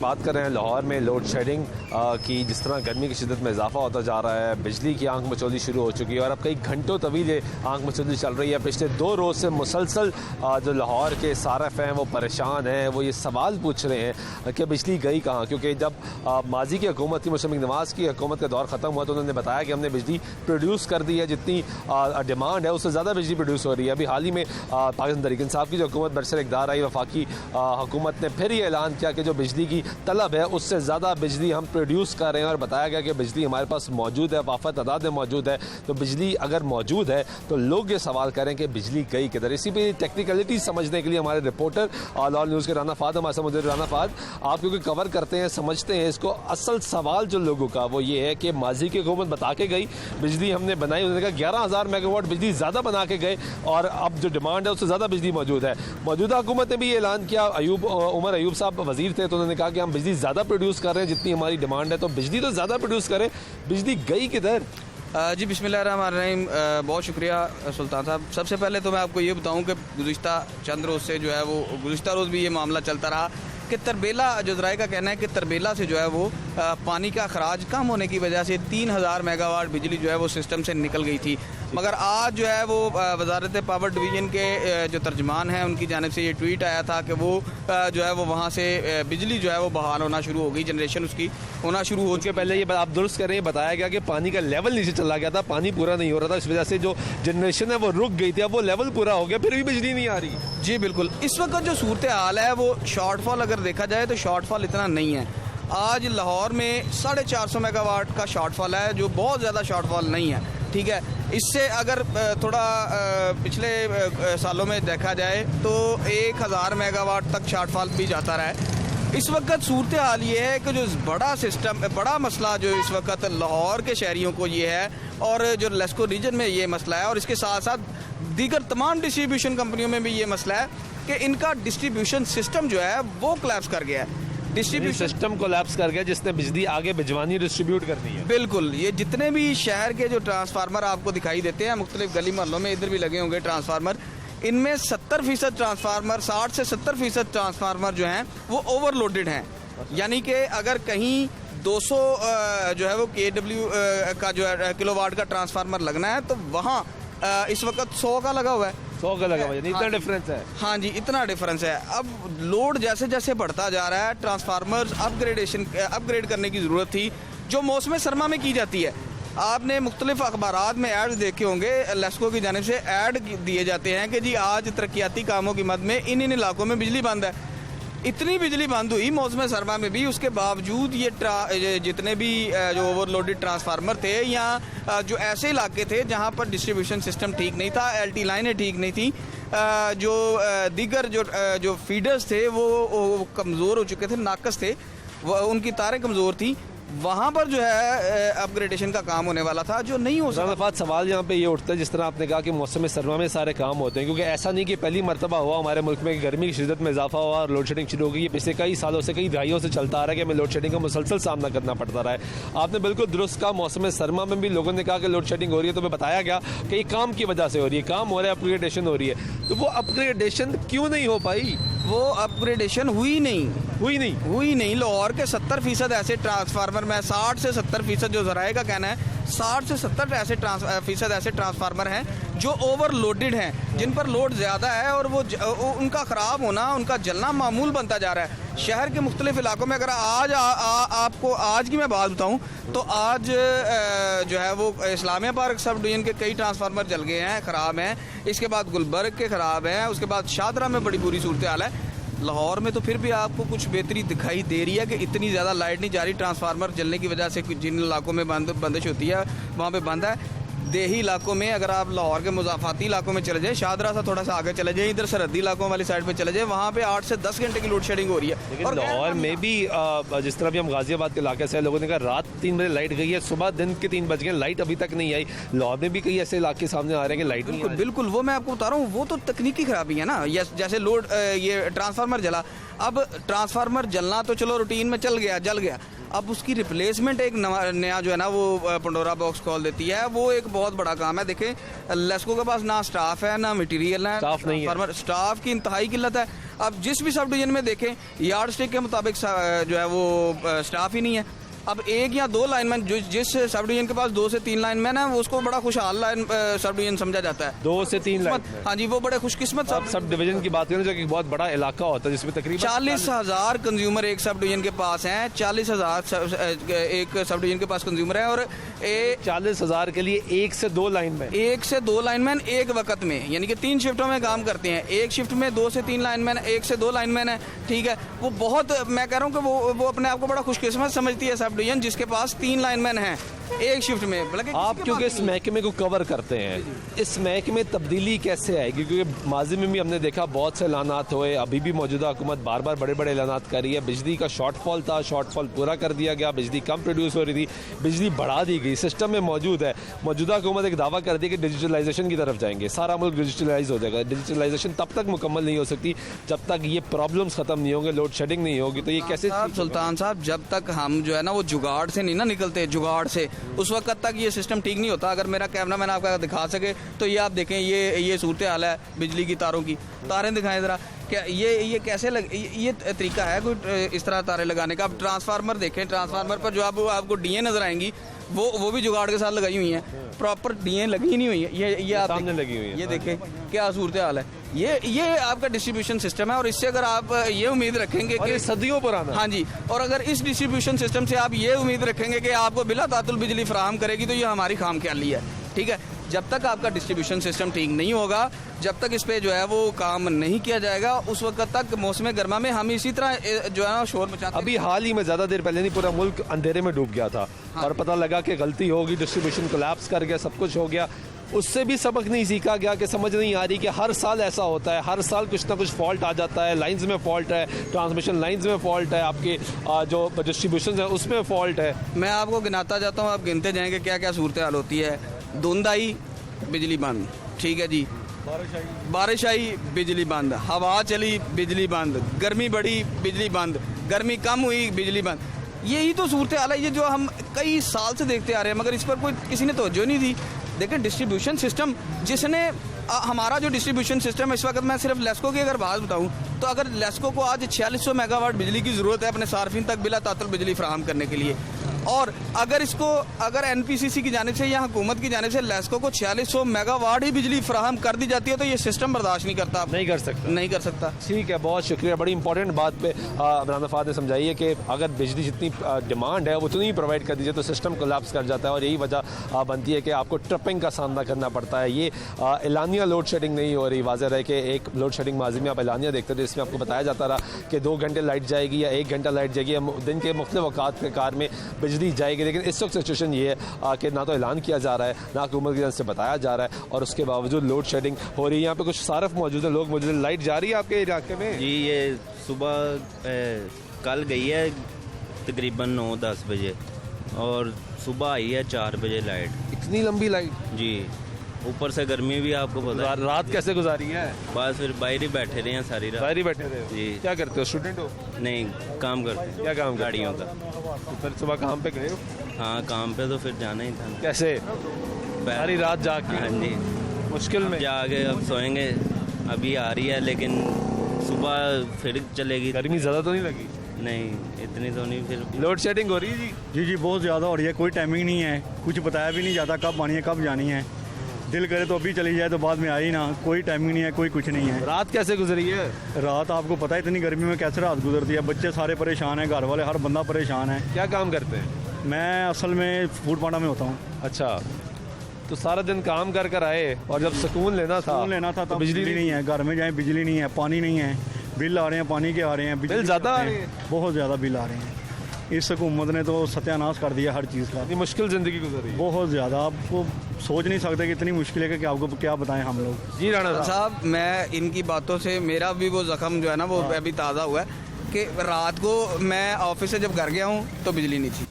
बात कर रहे हैं लाहौर में लोड शेडिंग की। जिस तरह गर्मी की शिद्दत में इजाफा होता जा रहा है, बिजली की आंख मचौली शुरू हो चुकी है और अब कई घंटों तवील ये आंख मचौली चल रही है। पिछले 2 रोज़ से मुसलसल जो लाहौर के सारफ हैं वो परेशान हैं, वो ये सवाल पूछ रहे हैं कि बिजली गई कहाँ। क्योंकि जब माजी की हुकूमत थी, मुशर्रफ नवाज़ की हुकूमत का दौर ख़त्म हुआ तो उन्होंने बताया कि हमने बिजली प्रोड्यूस कर दी है, जितनी डिमांड है उससे ज़्यादा बिजली प्रोड्यूस हो रही है। अभी हाल ही में पाकिस्तान तहरीक इंसाफ की जो हुकूमत बरसर इक़्तिदार आई, वफाकी हुकूमत ने फिर ये ऐलान किया कि जो बिजली की तलब है उससे ज़्यादा बिजली हम प्रोड्यूस कर रहे हैं, और बताया गया कि बिजली हमारे पास मौजूद है, वाफा तादाद में मौजूद है। तो बिजली अगर मौजूद है तो लोग ये सवाल करें कि बिजली गई किधर। इसी पे टेक्निकलिटी समझने के लिए हमारे रिपोर्टर ऑल न्यूज़ के राना फाद हमारे साथ। राना फाद, आप क्योंकि कवर करते हैं, समझते हैं इसको, असल सवाल जो लोगों का वो ये है कि माजी की हुकूमत बता के गई बिजली हमने बनाई, उन्होंने कहा 11,000 मेगावाट बिजली ज़्यादा बना के गए, और अब जो डिमांड है उससे ज़्यादा बिजली मौजूद है। मौजूदा हुकूमत ने भी ये ऐलान किया, उमर अयूब साहब वजीर थे तो उन्होंने कहा कि हम बिजली ज़्यादा प्रोड्यूस कर रहे हैं जितनी हमारी डिमांड है, तो बिजली तो ज़्यादा प्रोड्यूस करें, बिजली गई किधर? जी बिस्मिल्लाहिर्रहमानिर्रहीम, बहुत शुक्रिया सुल्तान साहब। सबसे पहले तो मैं आपको ये बताऊं कि गुज़िश्ता चंद रोज़ से जो है वो गुज़िश्ता रोज़ भी ये मामला चलता रहा कि तरबेला, जो ज़राए का कहना है कि तरबेला से जो है वो पानी का अखराज कम होने की वजह से 3000 मेगावाट बिजली जो है वो सिस्टम से निकल गई थी। मगर आज जो है वो वजारत पावर डिवीज़न के जो तर्जमान हैं उनकी जानिब से ये ट्वीट आया था कि वो जो है वो वहाँ से बिजली जो है वो बहाल होना शुरू हो गई, जनरेशन उसकी होना शुरू हो। उसके पहले ये आप दुरुस्त कर रहे हैं, बताया गया कि पानी का लेवल नीचे चला गया था, पानी पूरा नहीं हो रहा था, इस वजह से जो जनरेशन है वो रुक गई थी, अब वो लेवल पूरा हो गया, फिर भी बिजली नहीं आ रही। जी बिल्कुल, इस वक्त जो सूरत हाल है वो शॉर्टफॉल अगर देखा जाए तो शॉर्टफॉल इतना नहीं है। आज लाहौर में 450 मेगावाट का शॉर्टफॉल है, जो बहुत ज़्यादा शॉर्टफॉल नहीं है, ठीक है। इससे अगर थोड़ा पिछले सालों में देखा जाए तो 1000 मेगावाट तक शॉर्टफॉल भी जाता रहा है। इस वक्त सूरत हाल ये है कि जो बड़ा मसला जो इस वक्त लाहौर के शहरियों को ये है, और जो लेस्को रीजन में ये मसला है, और इसके साथ साथ दीगर तमाम डिस्ट्रीब्यूशन कंपनियों में भी ये मसला है कि इनका डिस्ट्रीब्यूशन सिस्टम जो है वो कोलैप्स कर गया है। डिस्ट्रीब्यूशन सिस्टम कोलैप्स कर गया जिसने बिजली आगे भिजवानी, डिस्ट्रीब्यूट करनी है। बिल्कुल, ये जितने भी शहर के जो ट्रांसफार्मर आपको दिखाई देते हैं मुख्तलिफ गली मोहल्लों में, इधर भी लगे होंगे ट्रांसफार्मर, इनमें 70% ट्रांसफार्मर, 60 से 70% ट्रांसफार्मर जो हैं वो ओवरलोडेड हैं। यानी कि अगर कहीं 200 जो है वो KW का जो है किलोवाट का ट्रांसफार्मर लगना है तो वहाँ इस वक्त 100 का लगा हुआ है, 100 का लगा हुआ है, इतना डिफरेंस है। हाँ जी, इतना डिफरेंस है। अब लोड जैसे जैसे बढ़ता जा रहा है, ट्रांसफार्मर्स अपग्रेड करने की ज़रूरत थी, जो मौसम सरमा में की जाती है। आपने मुख्तलिफ अखबारात में ऐड देखे होंगे, लेस्को की जानिब से ऐड दिए जाते हैं कि जी आज तरक्याती कामों की मद में इन इलाकों में बिजली बंद है। इतनी बिजली बंद हुई मौसम सरमा में भी, उसके बावजूद ये जितने भी जो ओवरलोडेड ट्रांसफार्मर थे, या जो ऐसे इलाके थे जहां पर डिस्ट्रीब्यूशन सिस्टम ठीक नहीं था, LT लाइनें ठीक नहीं थी, जो दीगर जो फीडर्स थे वो कमज़ोर हो चुके थे, नाकस थे, उनकी तारें कमज़ोर थी, वहाँ पर जो है अपग्रेडेशन का काम होने वाला था, जो नहीं हो सका। सवाल यहाँ पे ये उठता है, जिस तरह आपने कहा कि मौसम सरमा में सारे काम होते हैं, क्योंकि ऐसा नहीं कि पहली मरतबा हुआ हमारे मुल्क में गर्मी की शिद्दत में इजाफा हुआ और लोड शेडिंग शुरू हो गई। ये पिछले कई सालों से, कई दहाइयों से चलता आ रहा है कि हमें लोड शेडिंग का मुसलसल सामना करना पड़ता रहा है। आपने बिल्कुल दुरुस्त कहा, मौसम सरमा में भी लोगों ने कहा कि लोड शेडिंग हो रही है, तो हमें बताया गया कि ये काम की वजह से हो रही है, काम हो रहा है, अपग्रेडेशन हो रही है। तो वो अपग्रेडेशन क्यों नहीं हो पाई? वो अपग्रेडेशन हुई नहीं। लाहौर के 70% ऐसे ट्रांसफार्मर में, 60 से 70% जो ज़राए का कहना है, 60 से 70% ऐसे ट्रांसफार्मर हैं जो ओवरलोडेड हैं, जिन पर लोड ज़्यादा है, और वो उनका ख़राब होना, उनका जलना मामूल बनता जा रहा है। शहर के मुख्तलिफ इलाकों में अगर आज आपको आज की मैं बात बताऊँ तो आज जो है वो इस्लामिया पार्क सब डिवीजन के कई ट्रांसफार्मर जल गए हैं, ख़राब हैं। इसके बाद गुलबर्ग के ख़राब हैं, उसके बाद शादरा में बड़ी बुरी सूरत हाल है। लाहौर में तो फिर भी आपको कुछ बेहतरी दिखाई दे रही है कि इतनी ज़्यादा लाइट नहीं जा रही, ट्रांसफार्मर जलने की वजह से जिन इलाकों में बंदिश होती है वहाँ पे बंद है। देही इलाकों में अगर आप लाहौर के मुजाफाती इलाकों में चले जाए, शादरा से थोड़ा सा आगे चले जाए, इधर सरहदी इलाकों वाली साइड पे चले जाए, वहाँ पे 8 से 10 घंटे की लोड शेडिंग हो रही है। लेकिन लाहौर में भी जिस तरह भी हम गाजियाबाद के इलाके से, लोगों ने कहा रात 3 बजे लाइट गई है, सुबह दिन के 3 बज गए, लाइट अभी तक नहीं आई। लाहौर में भी कई ऐसे इलाके सामने आ रहे हैं कि लाइट नहीं। बिल्कुल, वो मैं आपको बता रहा हूँ, वो तो तकनीकी खराबी है ना। जैसे लोड ये ट्रांसफार्मर जला, अब ट्रांसफार्मर जलना तो चलो रूटीन में जल गया, अब उसकी रिप्लेसमेंट एक नया जो है ना वो पंडोरा बॉक्स खोल देती है। वो एक बहुत बड़ा काम है। देखें, लेस्को के पास ना स्टाफ है, ना मटेरियल है, स्टाफ नहीं है, स्टाफ की इंतहाई किल्लत है। अब जिस भी सब डिवीजन में देखें, यार्ड स्टिक के मुताबिक जो है वो स्टाफ ही नहीं है। अब 1 या 2 लाइनमैन, जिस सब डिवीजन के पास 2 से 3 लाइनमैन है, उसको बड़ा खुशहाल लाइन सब डिवीजन समझा जाता है। 2 से 3 लाइन, हाँ जी, वो बड़े खुशकिस्मत सब डिवीजन की बात करें, जो कि बहुत बड़ा इलाका होता है जिसमें तकरीबन 40,000 कंज्यूमर एक सब डिवीजन के पास हैं। 40,000 एक सब डिवीजन के पास कंज्यूमर है, और ए 40,000 के लिए 1 से 2 लाइनमैन, 1 से 2 लाइनमैन एक वक्त में, यानी कि 3 शिफ्टों में काम करते हैं। एक शिफ्ट में 2 से 3 लाइनमैन, 1 से 2 लाइनमैन है, ठीक है। वो बहुत, मैं कह रहा हूँ कि वो अपने आप को बड़ा खुशकिस्मत समझती है सब डिवीजन जिसके पास 3 लाइनमैन हैं एक शिफ्ट में। बल्कि आप क्योंकि इस महकमे को कवर करते हैं, इस महकमे में तब्दीली कैसे आएगी? क्योंकि माजी में भी हमने देखा बहुत से ऐलानात हुए, अभी भी मौजूदा हुकूमत बार बार बड़े बड़े ऐलानात कर रही है। बिजली का शॉर्टफॉल था, शॉर्टफॉल पूरा कर दिया गया, बिजली कम प्रोड्यूस हो रही थी, बिजली बढ़ा दी गई, सिस्टम में मौजूद है। मौजूदा हुकूमत एक दावा कर दी कि डिजिटलाइजेशन की तरफ जाएंगे, सारा मुल्क डिजिटलाइज हो जाएगा। डिजिटलाइजेशन तब तक मुकम्मल नहीं हो सकती जब तक ये प्रॉब्लम्स खत्म नहीं होंगे, लोड शेडिंग नहीं होगी। तो ये कैसे? सुल्तान साहब, जब तक हम जो है ना वो जुगाड़ से नहीं ना निकलते, जुगाड़ से, उस वक्त तक ये सिस्टम ठीक नहीं होता। अगर मेरा कैमरा मैन आपका दिखा सके तो ये आप देखें, ये सूरत हाल है बिजली की तारों की। तारें दिखाएं ज़रा, क्या ये कैसे ये तरीका है कोई इस तरह तारें लगाने का? आप ट्रांसफार्मर देखें, ट्रांसफार्मर पर जो आपको डीए नजर आएंगी वो भी जुगाड़ के साथ लगाई हुई हैं, प्रॉपर डीए लगी नहीं हुई है। ये आप सामने लगी हुई है, ये देखें क्या सूरत हाल है। ये आपका डिस्ट्रीब्यूशन सिस्टम है, और इससे अगर आप ये उम्मीद रखेंगे कि सदियों पुराना, हाँ जी, और अगर इस डिस्ट्रीब्यूशन सिस्टम से आप ये उम्मीद रखेंगे कि आपको बिला तातुल बिजली फराहम करेगी, तो ये हमारी खामख्याली है, ठीक है। जब तक आपका डिस्ट्रीब्यूशन सिस्टम ठीक नहीं होगा, जब तक इस पे जो है वो काम नहीं किया जाएगा, उस वक्त तक मौसम गर्मा में हम इसी तरह जो है ना शोर मचाते। अभी हाल ही में ज़्यादा देर पहले नहीं पूरा मुल्क अंधेरे में डूब गया था, और पता लगा कि गलती होगी, डिस्ट्रीब्यूशन कोलैप्स कर गया, सब कुछ हो गया। उससे भी सबक नहीं सीखा गया कि समझ नहीं आ रही कि हर साल ऐसा होता है, हर साल कुछ ना कुछ फॉल्ट आ जाता है। लाइंस में फॉल्ट है, ट्रांसमिशन लाइंस में फॉल्ट है, आपके जो डिस्ट्रीब्यूशन है उसमें फॉल्ट है। मैं आपको गिनाता जाता हूँ, आप गिनते जाएंगे क्या क्या सूरत हाल होती है। धुंध आई, बिजली बंद, ठीक है जी। बारिश आई, बिजली बंद। हवा चली, बिजली बंद। गर्मी बढ़ी, बिजली बंद। गर्मी कम हुई, बिजली बंद। यही तो सूरत हाल है, ये जो हम कई साल से देखते आ रहे हैं, मगर इस पर कोई किसी ने तवज्जो नहीं दी। देखें, डिस्ट्रीब्यूशन सिस्टम जिसने हमारा जो डिस्ट्रीब्यूशन सिस्टम है इस वक्त, मैं सिर्फ लेस्को की अगर बात बताऊं तो अगर लेस्को को आज 4600 मेगावाट बिजली की ज़रूरत है अपने सार्फिन तक बिला तातुल बिजली फराहम करने के लिए, और अगर एनपीसीसी की जानिब से या हुकूमत की जानिब से लेस्को को 4600 मेगावाट ही बिजली फराहम कर दी जाती है, तो ये सिस्टम बर्दाश्त नहीं करता, नहीं कर सकता। ठीक है, बहुत शुक्रिया। बड़ी इंपॉर्टेंट बात पे इमरान फ़ाद ने समझाई है कि अगर बिजली जितनी डिमांड है वो उतनी ही प्रोवाइड कर दीजिए तो सिस्टम कोलैप्स कर जाता है, और यही वजह बनती है कि आपको ट्रिपिंग का सामना करना पड़ता है। ये एलानिया लोड शेडिंग नहीं हो रही, वाज़ेह है कि एक लोड शेडिंग माजी में आप एलानिया देखते थे, इसमें आपको बताया जाता रहा कि 2 घंटे लाइट जाएगी या 1 घंटा लाइट जाएगी, दिन के मुख्तलिफ औकात के कार में बिजली जाएगी। लेकिन इस वक्त सिचुएशन ये है कि ना तो ऐलान किया जा रहा है, ना हुकूमत की तरफ से बताया जा रहा है, और उसके बावजूद लोड शेडिंग हो रही है। यहाँ पे कुछ सारफ मौजूद है, लोग मौजूद है। लाइट जा रही है आपके इलाके में? जी, ये सुबह कल गई है तकरीबन 9-10 बजे, और सुबह आई है 4 बजे लाइट। इतनी लंबी लाइट? जी, ऊपर से गर्मी भी आपको पता है। रात कैसे गुजारी है? बस फिर बाहर ही बैठे रहे हैं सारी रात। बाहर ही बैठे रहे? जी। क्या करते हो, स्टूडेंट हो? नहीं, काम करते हैं। क्या काम? गाड़ियों का। तो फिर सुबह काम पे गए हो? हाँ, काम पे तो फिर जाना ही था। कैसे? सारी रात जाके? हाँ जी, मुश्किल में जाके अब सोएंगे। अभी आ रही है लेकिन सुबह फिर चलेगी। गर्मी ज़्यादा तो नहीं लगी? नहीं, इतनी तो नहीं। फिर लोड शेडिंग हो रही है? जी जी, बहुत ज़्यादा हो रही है, कोई टाइमिंग नहीं है, कुछ बताया भी नहीं जाता कब आनी है कब जानी है। दिल करे तो अभी चली जाए तो बाद में आई ना, कोई टाइमिंग नहीं है, कोई कुछ नहीं है। रात कैसे गुजरी है? रात आपको पता है इतनी गर्मी में कैसे रात गुजरती है, बच्चे सारे परेशान हैं, घर वाले हर बंदा परेशान है। क्या काम करते हैं? मैं असल में फूड पांडा में होता हूँ। अच्छा, तो सारा दिन काम कर कर आए, और जब सुकून लेना था तो बिजली नहीं है, घर में जाए बिजली नहीं है, पानी नहीं है, बिल आ रहे हैं, पानी के आ रहे हैं, बिल ज़्यादा आ रहे हैं, बहुत ज़्यादा बिल आ रहे हैं। इस हुकूमत ने तो सत्यानाश कर दिया हर चीज़ का। मुश्किल ज़िंदगी गुजरी बहुत ज़्यादा, आपको सोच नहीं सकते कि इतनी मुश्किल है कि आपको क्या बताएं हम लोग। जी राणा साहब, मैं इनकी बातों से मेरा भी वो जख्म जो है ना वो अभी ताज़ा हुआ है कि रात को मैं ऑफिस से जब घर गया हूँ तो बिजली नहीं थी,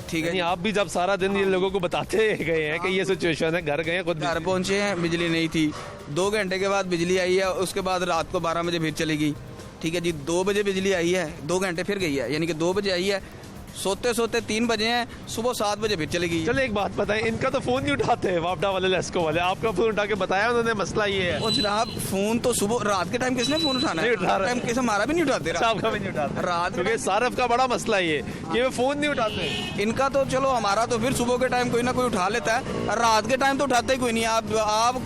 ठीक है। आप भी जब सारा दिन ये लोगों को बताते गए हैं कि ये सिचुएशन है, घर गए, खुद घर पहुँचे हैं, बिजली नहीं थी। 2 घंटे के बाद बिजली आई है, उसके बाद रात को 12 बजे फिर चली गई, ठीक है जी। 2 बजे बिजली आई है, 2 घंटे फिर गई है, यानी कि 2 बजे आई है, सोते 3 बजे हैं, सुबह 7 बजे फिर चली गई। चलो एक बात बताएं, इनका तो फोन नहीं उठाते हैं वापडा वाले, लेस्को वाले, आपका फोन उठा के बताया उन्होंने मसला ये है? और जनाब, फोन तो सुबह रात के टाइम किसने फोन उठाना है? टाइम किसे हमारा भी नहीं उठाते, आपका भी नहीं उठाते रात, क्योंकि सारफ का बड़ा मसला ये कि वे फोन नहीं उठाते। इनका तो चलो, हमारा तो फिर सुबह के टाइम कोई ना कोई उठा लेता है, रात के टाइम तो उठाते ही कोई नहीं। आप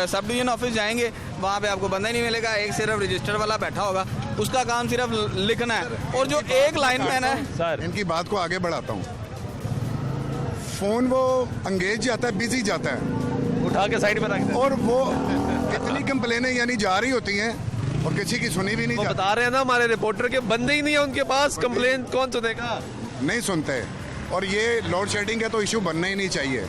सब डिवीजन ऑफिस जाएंगे, वहाँ पे आपको बंदा ही नहीं मिलेगा, एक सिर्फ रजिस्टर वाला बैठा होगा, उसका काम सिर्फ लिखना है, और जो एक लाइनमैन है। सर, इनकी बात को आगे बढ़ाता हूँ। फ़ोन वो अंगेज जाता है, बिजी जाता है, उठा के साइड में रख देते। और वो इतनी कंप्लेनें यानी जा रही होती हैं और किसी की सुनी भी नहीं वो जाती। बता रहे हैं ना हमारे रिपोर्टर के बंदे ही नहीं है उनके पास, कंप्लेन कौन सुनेगा? नहीं सुनते। और ये लोड शेडिंग का तो इशू बनना ही नहीं चाहिए,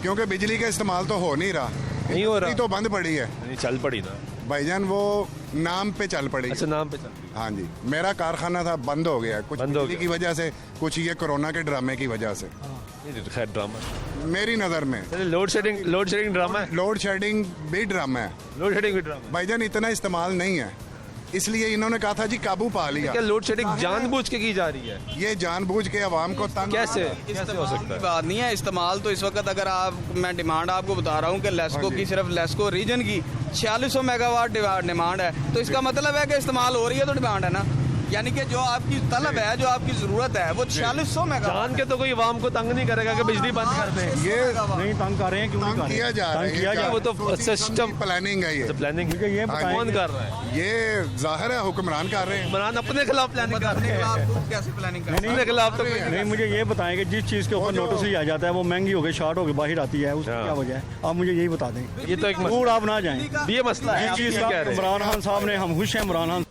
क्योंकि बिजली का इस्तेमाल तो हो नहीं रहा, नहीं हो रहा, तो बंद पड़ी है। नहीं चल पड़ी ना भाईजान, वो नाम पे चल पड़ी। अच्छा, नाम पे चल। हाँ जी, मेरा कारखाना था, बंद हो गया, कुछ बिजली की वजह से, कुछ ये कोरोना के ड्रामे की वजह से। खैर ड्रामा मेरी नज़र में लोड शेडिंग ड्रामा है। लोड शेडिंग भी ड्रामा है, लोड शेडिंग भी ड्रामा। भाईजान इतना इस्तेमाल नहीं है, इसलिए इन्होंने कहा था जी काबू पा लिया। क्या लोड शेडिंग जानबूझ के की जा रही है? ये जानबूझ के आवाम को तंग कैसे हो सकता है? बात नहीं है इस्तेमाल तो इस वक्त, अगर आप, मैं डिमांड आपको बता रहा हूँ कि लेस्को की, सिर्फ लेस्को रीजन की 4600 मेगावाट डिमांड है, तो इसका मतलब है कि इस्तेमाल हो रही है तो डिमांड है ना, यानी कि जो आपकी तलब है, जो आपकी जरूरत है, वो 4600 मेगावाट। जान के तो कोई आवाम को तंग नहीं करेगा कि बिजली बंद कर दें। ये नहीं तंग कर रहे हैं, क्यों नहीं कर किया जा रहा है, वो तो सिस्टम प्लानिंग है, ये प्लानिंग ये कौन कर रहा है? ये जाहिर है हुक्मरान कर रहे हैं। हुक्मरान अपने खिलाफ प्लानिंग कर रहे हैं। कैसे प्लानिंग कर अपने खिलाफ तो नहीं, मुझे ये बताएं कि जिस चीज़ के ऊपर नोटिस लिया जाता है वो महंगी होकर शॉर्ट होकर बाहर आती है, उसकी क्या वजह है? आप मुझे यही बता दें। ये तो एक दूर आप ना जाएं, ये मसला है। जिस चीज़ का इमरान खान साहब ने, हम खुश हैं इमरान खान,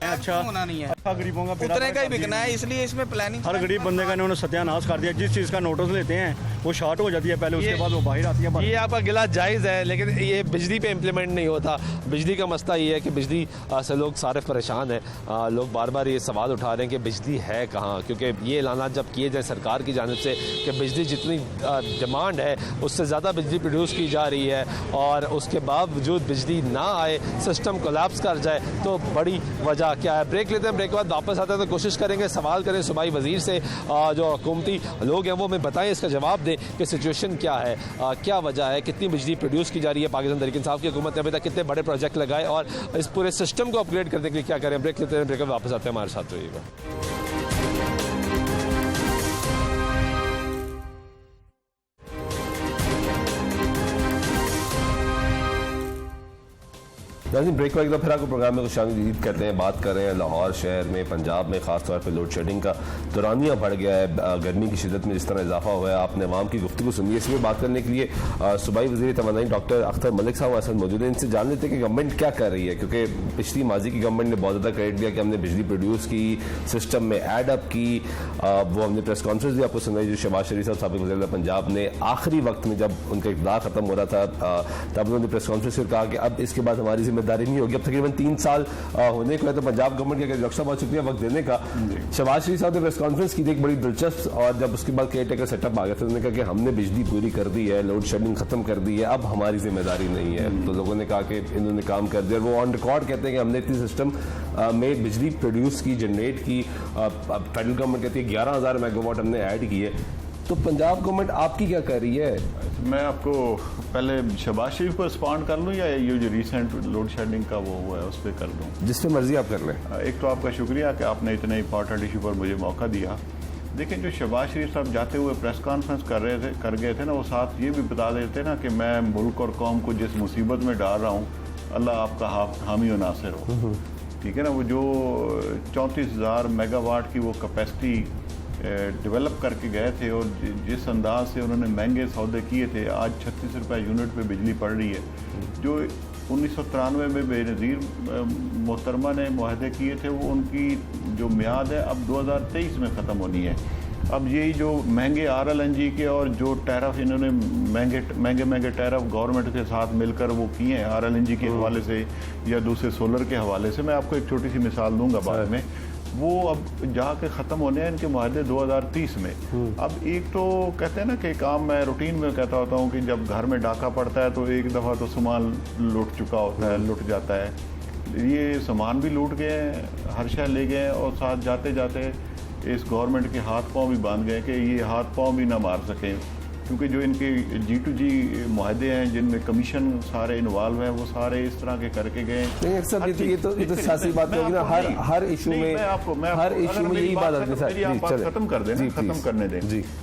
अच्छा होना नहीं है, अच्छा गरीबों का उतने का ही बिकना है, इसलिए इसमें प्लानिंग। हर गरीब बंदे का इन्होंने सत्यानाश कर दिया। जिस चीज़ का नोटिस लेते हैं वो शॉर्ट हो जाती है पहले, उसके बाद वो बाहर आती है। ये आपका गिला जायज़ है, लेकिन ये बिजली पे इम्प्लीमेंट नहीं होता। बिजली का मसला ये है कि बिजली से लोग सारे परेशान हैं। लोग बार बार ये सवाल उठा रहे हैं कि बिजली है कहाँ, क्योंकि ये ऐलानात जब किए जाए सरकार की जानिब से कि बिजली जितनी डिमांड है उससे ज़्यादा बिजली प्रोड्यूस की जा रही है, और उसके बावजूद बिजली ना आए, सिस्टम कोलैप्स कर जाए, तो बड़ी वजह क्या है? ब्रेक लेते हैं, ब्रेक के बाद वापस आते हैं तो कोशिश करेंगे सवाल करें सूबाई वजीर से, जो हुकूमती लोग हैं वो हमें बताएं, इसका जवाब दें कि सिचुएशन क्या है, क्या वजह है, कितनी बिजली प्रोड्यूस की जा रही है। पाकिस्तान तहरीक इंसाफ की हुकूमत ने अभी तक कितने बड़े प्रोजेक्ट लगाए और इस पूरे सिस्टम को अपग्रेड करने के लिए क्या करें? ब्रेक लेते हैं, ब्रेक वापस आते हैं, हमारे साथ रहिएगा। नाज़रीन, ब्रेक के बाद फिर आपको प्रोग्राम में खुशामदीद करते हैं। बात कर रहे हैं लाहौर शहर में, पंजाब में ख़ास तौर पे लोड शेडिंग का दौरानिया बढ़ गया है, गर्मी की शिद्दत में जिस तरह इजाफा हुआ है। आपने अवाम की गुफ्तगू सुनी है। इसमें बात करने के लिए सूबाई वज़ीर तवानाई डॉक्टर अख्तर मलिक साहब हमारे साथ मौजूद हैं। इनसे जान लेते हैं कि गवर्नमेंट क्या कर रही है, क्योंकि पिछली माजी की गवर्नमेंट ने बहुत ज़्यादा क्रेडिट दिया कि हमने बिजली प्रोड्यूस की, सिस्टम में एड अप की। वो हमने प्रेस कॉन्फ्रेंस भी आपको सुनाई जो शहबाज शरीफ साहब साबिक़ वज़ीर पंजाब ने आखिरी वक्त में जब उनका इक़्तिदार ख़त्म हो रहा था तब उन्होंने प्रेस कॉन्फ्रेंस में कहा कि अब इसके बाद हमारी जिम्मेदारी नहीं होगी। अब तकरीबन 3 साल होने को है, तो पंजाब गवर्नमेंट के डॉक्टर साहब बहुत शुक्रिया वक्त देने का। शहबाज शरीफ साहब ने प्रेस कॉन्फ्रेंस की थी एक बड़ी दिलचस्प, और जब उसके बाद केयर टेकर सेटअप आ गया था उन्होंने कहा कि हमने बिजली पूरी कर दी है, लोड शेडिंग खत्म कर दी है, अब हमारी जिम्मेदारी नहीं है। तो लोगों ने कहा कि इन्होंने काम कर दिया। वो ऑन रिकॉर्ड कहते हैं कि हमने इतनी सिस्टम में बिजली प्रोड्यूस की, जनरेट की। फेडरल गवर्नमेंट कहती है 11,000 मेगावाट हमने ऐड की है। तो पंजाब गवर्नमेंट आपकी क्या कर रही है? मैं आपको पहले शहबाज शरीफ को रिस्पॉन्ड कर लूँ या ये जो रिसेंट लोड शेडिंग का वो हुआ है उस पर कर लूँ? जिस पे मर्जी आप कर लें। एक तो आपका शुक्रिया कि आपने इतने इंपॉर्टेंट इशू पर मुझे मौका दिया। लेकिन जो शहबाज शरीफ साहब जाते हुए प्रेस कॉन्फ्रेंस कर गए थे ना, वो साथ ये भी बता देते ना कि मैं मुल्क और कौम को जिस मुसीबत में डाल रहा हूँ, अल्लाह आपका हामी और नासिर हो। ठीक है ना। वो जो 34,000 मेगावाट की वो कैपेसिटी डेवलप करके गए थे और जिस अंदाज से उन्होंने महंगे सौदे किए थे, आज 36 रुपये यूनिट पे बिजली पड़ रही है। जो 1993 में बेनज़ीर मोहतरमा ने मुआहदे किए थे, वो उनकी जो मियाद है अब 2023 में ख़त्म होनी है। अब यही जो महंगे RLNG के और जो टैरिफ इन्होंने महंगे टैरिफ गवर्नमेंट के साथ मिलकर वो किए हैं RLNG के हवाले से या दूसरे सोलर के हवाले से, मैं आपको एक छोटी सी मिसाल दूंगा बाद में, वो अब जाके ख़त्म होने हैं इनके मुआहदे 2030 में। अब एक तो कहते हैं ना कि काम मैं रूटीन में कहता होता हूँ कि जब घर में डाका पड़ता है तो एक दफ़ा तो सामान लूट चुका होता है, लुट जाता है। ये सामान भी लूट गए, हर शय ले गए, और साथ जाते जाते इस गवर्नमेंट के हाथ पाँव भी बांध गए कि ये हाथ पाँव भी ना मार सकें, क्योंकि जो इनके G2G मुआहदे हैं जिनमें कमीशन सारे इन्वॉल्व हैं, वो सारे इस तरह के करके गए। नहीं अक्सर ये तो सियासी बात होगी ना, हर इशू में यही बात आती है। बात खत्म कर दें, खत्म करने दें।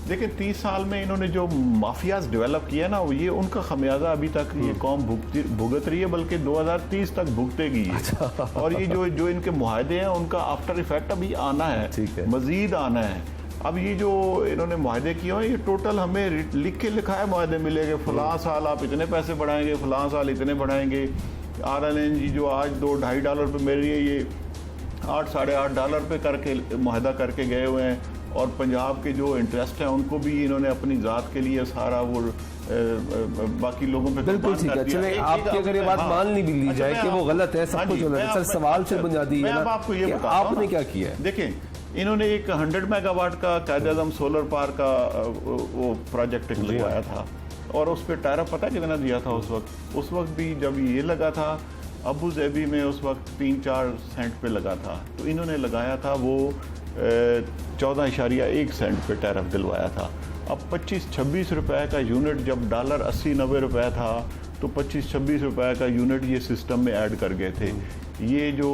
लेकिन 30 साल में इन्होंने जो माफियाज डेवलप किया ना, ये उनका खमियाजा अभी तक ये कौम भुगत रही है, बल्कि 2030 तक भुगतेगी। और ये जो इनके मुआहदे हैं उनका आफ्टर इफेक्ट अभी आना है, मजीद आना है। अब ये जो इन्होंने मुआहदे किए हैं, ये टोटल हमें लिख के लिखा है, मुआहदे मिलेंगे, फलां साल आप इतने पैसे बढ़ाएंगे, फलां साल इतने बढ़ाएंगे। RLNG जो आज $2-2.5 पे मिल रही है, ये $8-8.5 पे करके मुआहदा करके गए हुए हैं। और पंजाब के जो इंटरेस्ट हैं उनको भी इन्होंने अपनी ज़ात के लिए सारा वो बाकी लोगों पे बिल्कुल ठीक है। चले आपकी अगर ये बात मान ली भी ली जाए कि वो गलत है, सब कुछ गलत है, सर सवाल से बुनियादी है ना आपको ये आपने क्या किया है। देखें, इन्होंने एक 100 मेगावाट का कायद-ए-आज़म सोलर पार्क का वो प्रोजेक्ट लगवाया था और उस पर टैरिफ पता कितना दिया था उस वक्त भी जब ये लगा था अबू धाबी में, उस वक्त 3-4 सेंट पे लगा था। तो इन्होंने लगाया था वो 14.1 सेंट पे टैरिफ दिलवाया था। अब 25-26 रुपए का यूनिट, जब डॉलर 80-90 रुपए था तो 25-26 रुपए का यूनिट ये सिस्टम में ऐड कर गए थे। ये जो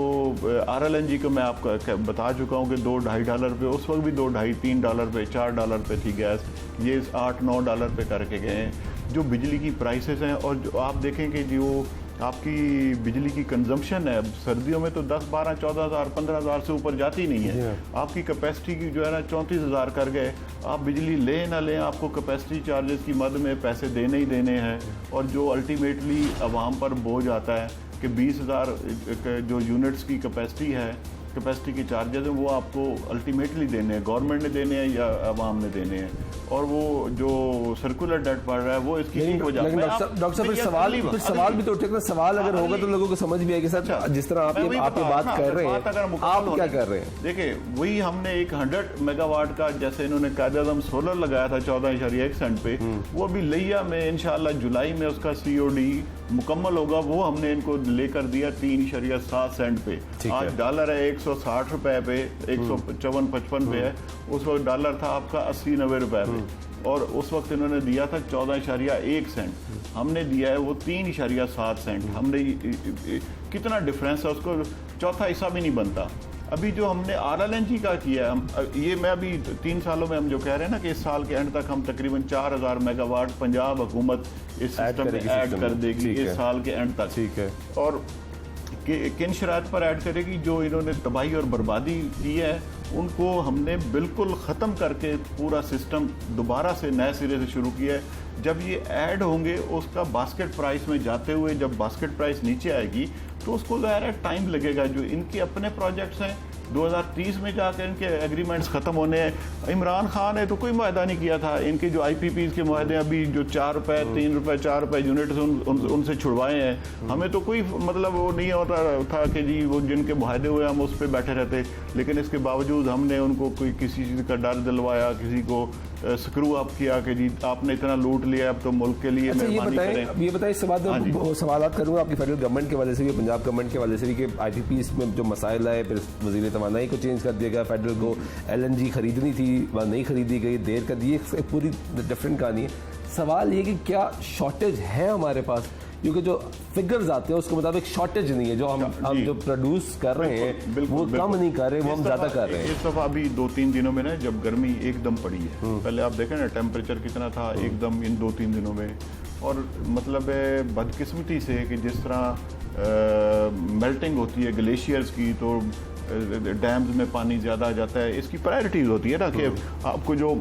RLNG को मैं आपको बता चुका हूँ कि $2-2.5 पे, उस वक्त भी $2-2.5-3 पे, $4 पे थी गैस, ये $8-9 पे करके गए हैं। जो बिजली की प्राइसेस हैं और जो आप देखें कि जो आपकी बिजली की कंजम्पशन है सर्दियों में तो 10-12-14,000 15,000 से ऊपर जाती नहीं है। आपकी कैपेसिटी की जो है ना 34,000 कर गए। आप बिजली लें ना लें, आपको कैपेसिटी चार्जेस की मद में पैसे देने ही देने हैं। और जो अल्टीमेटली आवाम पर बोझ आता है कि 20,000 जो यूनिट्स की कैपेसिटी है, कैपेसिटी के चार्जेस हैं, वो आपको अल्टीमेटली देने हैं, गवर्नमेंट ने देने हैं या आवाम ने देने हैं। और वो जो सर्कुलर डेट बढ़ रहा है वो इसकी वजह से। डॉक्टर साहब सवाल भी तो उठेगा। सवाल अगर होगा तो लोगों को समझ भी आएगी सर, जिस तरह आप ये बात कर रहे हैं, आप क्या कर रहे हैं। देखिए, वही हमने एक 100 मेगावाट का जैसे इन्होंने कायद-ए-आज़म सोलर लगाया था 14.1 सेंट पे, वो अभी लिया में इंशाल्लाह जुलाई में उसका COD मुकम्मल होगा। वो हमने इनको लेकर दिया 3.7 सेंट पे। आज डॉलर है 160 रुपए पे, 154-55 पे है। उस वक्त डॉलर था आपका 80-90 रुपए पे और उस वक्त इन्होंने दिया था 14.1 सेंट, हमने दिया है वो 3.7 सेंट। हमने कितना डिफरेंस है, उसको चौथा हिस्सा भी नहीं बनता। अभी जो हमने RLNG का किया है, ये मैं अभी 3 सालों में हम जो कह रहे हैं ना कि इस साल के एंड तक हम तकरीबन 4,000 मेगावाट पंजाब हुकूमत इस सिस्टम में ऐड कर देगी इस साल के एंड तक। ठीक है। और किन शराइत पर ऐड करेगी, जो इन्होंने तबाही और बर्बादी की है उनको हमने बिल्कुल ख़त्म करके पूरा सिस्टम दोबारा से नए सिरे से शुरू किया है। जब ये ऐड होंगे उसका बास्केट प्राइस में जाते हुए जब बास्केट प्राइस नीचे आएगी तो उसको ज़ाहिर है टाइम लगेगा। जो इनके अपने प्रोजेक्ट्स हैं 2030 में जाकर इनके एग्रीमेंट्स ख़त्म होने हैं। इमरान खान ने तो कोई मुआहदा नहीं किया था। इनके जो IPPs के मुआहदे अभी जो 4 रुपए 3 रुपए 4 रुपए यूनिट उनसे छुड़वाए हैं। हमें तो कोई मतलब वो नहीं होता था कि जी वो जिनके मुआहदे हुए हम उस पर बैठे रहते, लेकिन इसके बावजूद हमने उनको कोई किसी चीज़ का डर दिलवाया, किसी को स्क्रू अप किया कि जी आपने इतना लूट लिया, अब तो मुल्क के लिए मेहरबानी करें। ये बताइए सवाल करूँगा आपकी फेडरल गवर्नमेंट के वाले से भी, पंजाब गवर्नमेंट के वाले से भी, कि IPPs में जो मसाइल आए, फिर वज़ीर तवानाई को चेंज कर दिया गया, फेडरल को LNG खरीदनी थी वह नहीं खरीदी गई, देर कर दी, एक पूरी डिफरेंट कहानी है। सवाल ये कि क्या शॉर्टेज है हमारे पास, क्योंकि जो फिगर्स आते हैं उसके मुताबिक शॉर्टेज नहीं है। जो हम जो प्रोड्यूस कर रहे हैं वो कम नहीं कर रहे, वो हम ज़्यादा कर रहे हैं। इस दफ़ा अभी 2-3 दिनों में ना जब गर्मी एकदम पड़ी है, पहले आप देखें ना टेम्परेचर कितना था एकदम इन 2-3 दिनों में। और मतलब बदकिस्मती से कि जिस तरह मेल्टिंग होती है ग्लेशियर्स की तो डैम्स में पानी ज़्यादा आ जाता है। इसकी प्रायोरिटीज़ होती है ना कि आपको जो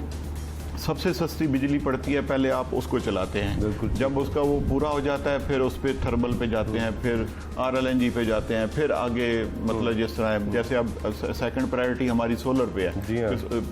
सबसे सस्ती बिजली पड़ती है पहले आप उसको चलाते हैं, जब उसका वो पूरा हो जाता है फिर उस पर थर्मल पे जाते हैं, फिर RLNG पे जाते हैं, फिर आगे मतलब जिस तरह जैसे अब सेकंड प्रायोरिटी हमारी सोलर पे है,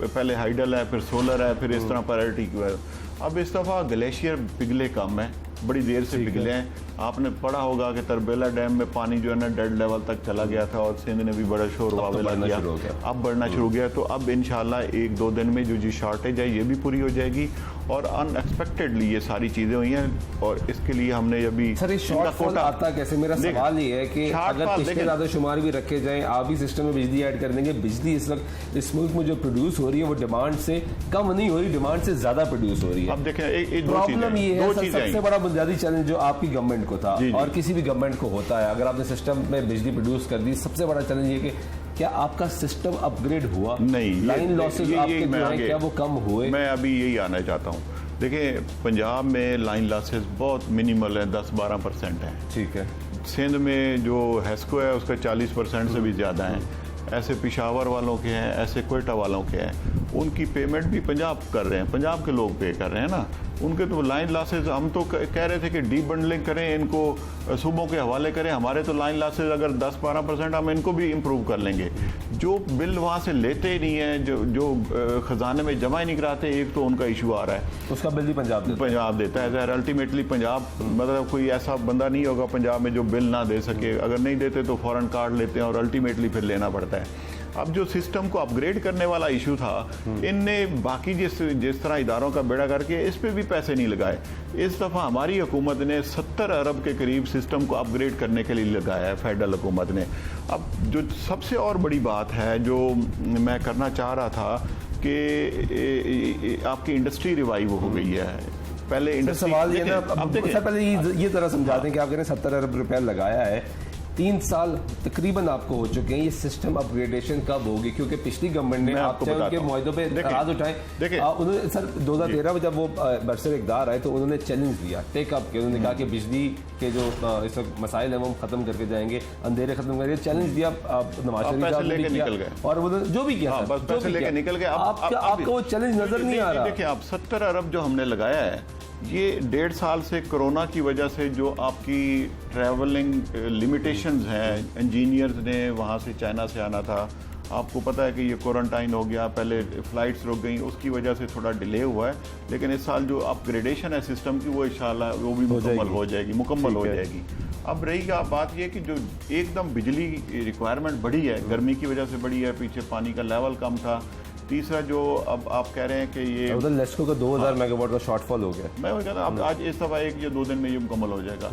पहले हाइडल है, फिर सोलर है, फिर इस तरह प्रायोरिटी की है। अब इस दफ़ा ग्लेशियर पिघले कम है, बड़ी देर से पिघले हैं। आपने पढ़ा होगा कि तरबेला डैम में पानी जो है ना डेड लेवल तक चला गया था और सिंध ने भी बड़ा शोर वावेला किया, अब बढ़ना शुरू हो गया। तो अब इंशाल्लाह 1-2 दिन में जो शॉर्टेज है ये भी पूरी हो जाएगी। और अनएक्सपेक्टेडली ये सारी चीज़ें हुई हैं और इसके लिए हमने अभी सर शॉर्टफॉल आता कैसे, मेरा सवाल ये है कि अगर पिछले ज़्यादा शुमार भी रखे जाएं, आप ही सिस्टम में बिजली ऐड कर देंगे, बिजली इस वक्त इस मुल्क में जो प्रोड्यूस हो रही है वो डिमांड से कम नहीं हो रही, डिमांड से ज़्यादा प्रोड्यूस हो रही है। अब देखें प्रॉब्लम ये है सबसे बड़ा बुनियादी चैलेंज जो आपकी गवर्नमेंट को था और किसी भी गवर्नमेंट को होता है, अगर आपने सिस्टम में बिजली प्रोड्यूस कर दी, सबसे बड़ा चैलेंज ये कि क्या आपका सिस्टम अपग्रेड हुआ? नहीं, लाइन लॉसेज आपके जो हैं क्या वो कम हुए? मैं अभी यही आना चाहता हूँ। देखिए पंजाब में लाइन लॉसेज बहुत मिनिमल है, 10-12% है। ठीक है। सिंध में जो हेस्को है उसका 40% से भी ज़्यादा है। ऐसे पिशावर वालों के हैं, ऐसे कोयटा वालों के हैं। उनकी पेमेंट भी पंजाब कर रहे हैं, पंजाब के लोग पे कर रहे हैं ना। उनके तो लाइन लॉसेज, हम तो कह रहे थे कि डी बंडलिंग करें, इनको सूबों के हवाले करें। हमारे तो लाइन लॉसेज अगर 10-12% हम इनको भी इम्प्रूव कर लेंगे। जो बिल वहाँ से लेते ही नहीं है, जो खजाने में जमा ही नहीं कराते, एक तो उनका इशू आ रहा है, उसका बिल भी पंजाब देता है। अल्टीमेटली पंजाब, मतलब कोई ऐसा बंदा नहीं होगा पंजाब में जो बिल ना दे सके। अगर नहीं देते तो फौरन कार्ड लेते हैं और अल्टीमेटली फिर लेना पड़ता है। अब जो सिस्टम को अपग्रेड करने वाला इशू था, इनने बाकी जिस तरह इदारों का बेड़ा करके इस पे भी पैसे नहीं लगाए। इस दफ़ा हमारी हुकूमत ने 70 अरब के करीब सिस्टम को अपग्रेड करने के लिए लगाया है, फेडरल हुकूमत ने। अब जो सबसे और बड़ी बात है जो मैं करना चाह रहा था कि आपकी इंडस्ट्री रिवाइव हो गई है। पहले इंडस्ट्री सवाल ये ना, पहले ये तरह समझा दें कि आपने 70 अरब रुपया लगाया है, 3 साल तकरीबन आपको हो चुके हैं। ये सिस्टम अपग्रेडेशन कब होगी? क्योंकि पिछली गवर्नमेंट ने आप चाहे उनके मुआहदों पे एतराज उठाए। उन्होंने सर 2013 में जब वो बरसर इक़्तिदार आए तो उन्होंने चैलेंज दिया, टेक अप किया। उन्होंने कहा कि बिजली के जो इस वक्त मसाइल हैं वो हम खत्म करके जाएंगे, अंधेरे खत्म करेंगे। चैलेंज दिया नवाज शरीफ साहब ने किया और उन्होंने जो भी किया, पैसे लेके निकल गए। आपको वो चैलेंज नजर नहीं आ रहा। देखिए आप 70 अरब जो हमने लगाया है, ये 1.5 साल से कोरोना की वजह से जो आपकी ट्रैवलिंग लिमिटेशंस हैं, इंजीनियर्स ने वहाँ से चाइना से आना था, आपको पता है कि ये क्वारंटाइन हो गया, पहले फ़्लाइट्स रुक गई, उसकी वजह से थोड़ा डिले हुआ है। लेकिन इस साल जो अपग्रेडेशन है सिस्टम की, वो इंशाल्लाह वो भी मुकम्मल हो जाएगी। अब रही बात ये कि जो एकदम बिजली रिक्वायरमेंट बढ़ी है, गर्मी की वजह से बढ़ी है, पीछे पानी का लेवल कम था। तीसरा जो अब आप कह रहे हैं कि ये उधर लेस्को का 2000 मेगावाट का शॉर्टफॉल हो गया। मैं वही कहता हूँ, अब आज इस दफ़ा 1 या 2 दिन में ये मुकम्मल हो जाएगा।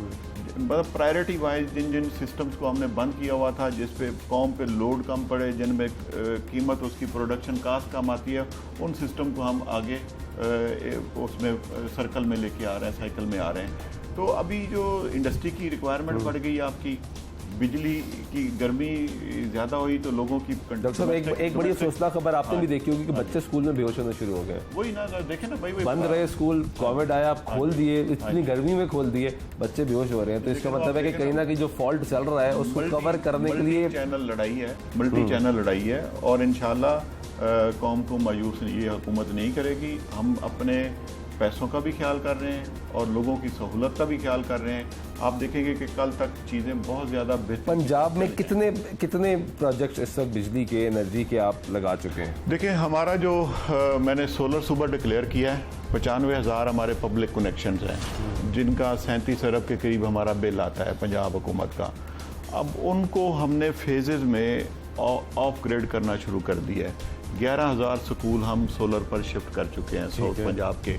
मतलब प्रायोरिटी वाइज जिन सिस्टम्स को हमने बंद किया हुआ था, जिस पे कौम पे लोड कम पड़े, जिनमें कीमत उसकी प्रोडक्शन कास्ट कम आती है, उन सिस्टम को हम आगे उसमें सर्कल में लेके आ रहे हैं, साइकिल में आ रहे हैं। तो अभी जो इंडस्ट्री की रिक्वायरमेंट बढ़ गई, आपकी बिजली की गर्मी ज़्यादा हुई तो लोगों की। डॉक्टर साहब एक बड़ी अफसोसनाक खबर आपने भी देखी होगी कि बच्चे स्कूल में बेहोश होना शुरू हो गए। वही ना, देखे ना भाई, बंद रहे स्कूल, कोविड आया, आप खोल दिए, इतनी गर्मी में खोल दिए, बच्चे बेहोश हो रहे हैं। तो इसका मतलब है कि कहीं ना कहीं जो फॉल्ट चल रहा है उसको कवर करने के लिए चैनल लड़ाई है, मल्टी चैनल लड़ाई है। और इंशाल्लाह कौम को मायूस ये हुकूमत नहीं करेगी। हम अपने पैसों का भी ख्याल कर रहे हैं और लोगों की सहूलत का भी ख्याल कर रहे हैं। आप देखेंगे कि कल तक चीज़ें बहुत ज़्यादा बेहतर। पंजाब में कितने प्रोजेक्ट्स इस वक्त बिजली के, एनर्जी के आप लगा चुके हैं? देखिए हमारा जो मैंने सोलर सुबह डिक्लेयर किया है, 95,000 हमारे पब्लिक कनेक्शंस हैं, जिनका 37 अरब के करीब हमारा बिल आता है पंजाब हुकूमत का। अब उनको हमने फेजेज़ में ऑफ ग्रेड करना शुरू कर दिया है। 11,000 स्कूल हम सोलर पर शिफ्ट कर चुके हैं साउथ पंजाब के।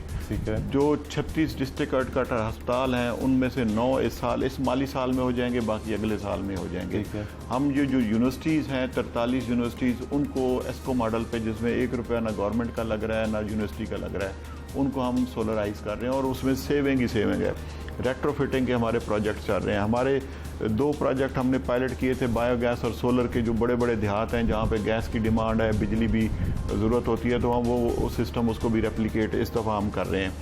जो 36 डिस्ट्रिक्ट हेडक्वार्टर अस्पताल हैं, उनमें से 9 इस माली साल में हो जाएंगे, बाकी अगले साल में हो जाएंगे। हम जो यूनिवर्सिटीज़ हैं, 43 यूनिवर्सिटीज़, उनको एस्को मॉडल पे, जिसमें 1 रुपया ना गवर्नमेंट का लग रहा है ना यूनिवर्सिटी का लग रहा है, उनको हम सोलराइज कर रहे हैं और उसमें सेविंग ही सेविंग है। रेट्रोफिटिंग के हमारे प्रोजेक्ट चल रहे हैं। हमारे 2 प्रोजेक्ट हमने पायलट किए थे, बायोगैस और सोलर के। जो बड़े बड़े देहात हैं जहाँ पे गैस की डिमांड है, बिजली भी ज़रूरत होती है, तो हम वो सिस्टम उसको भी रेप्लिकेट इस दफ़ा हम कर रहे हैं।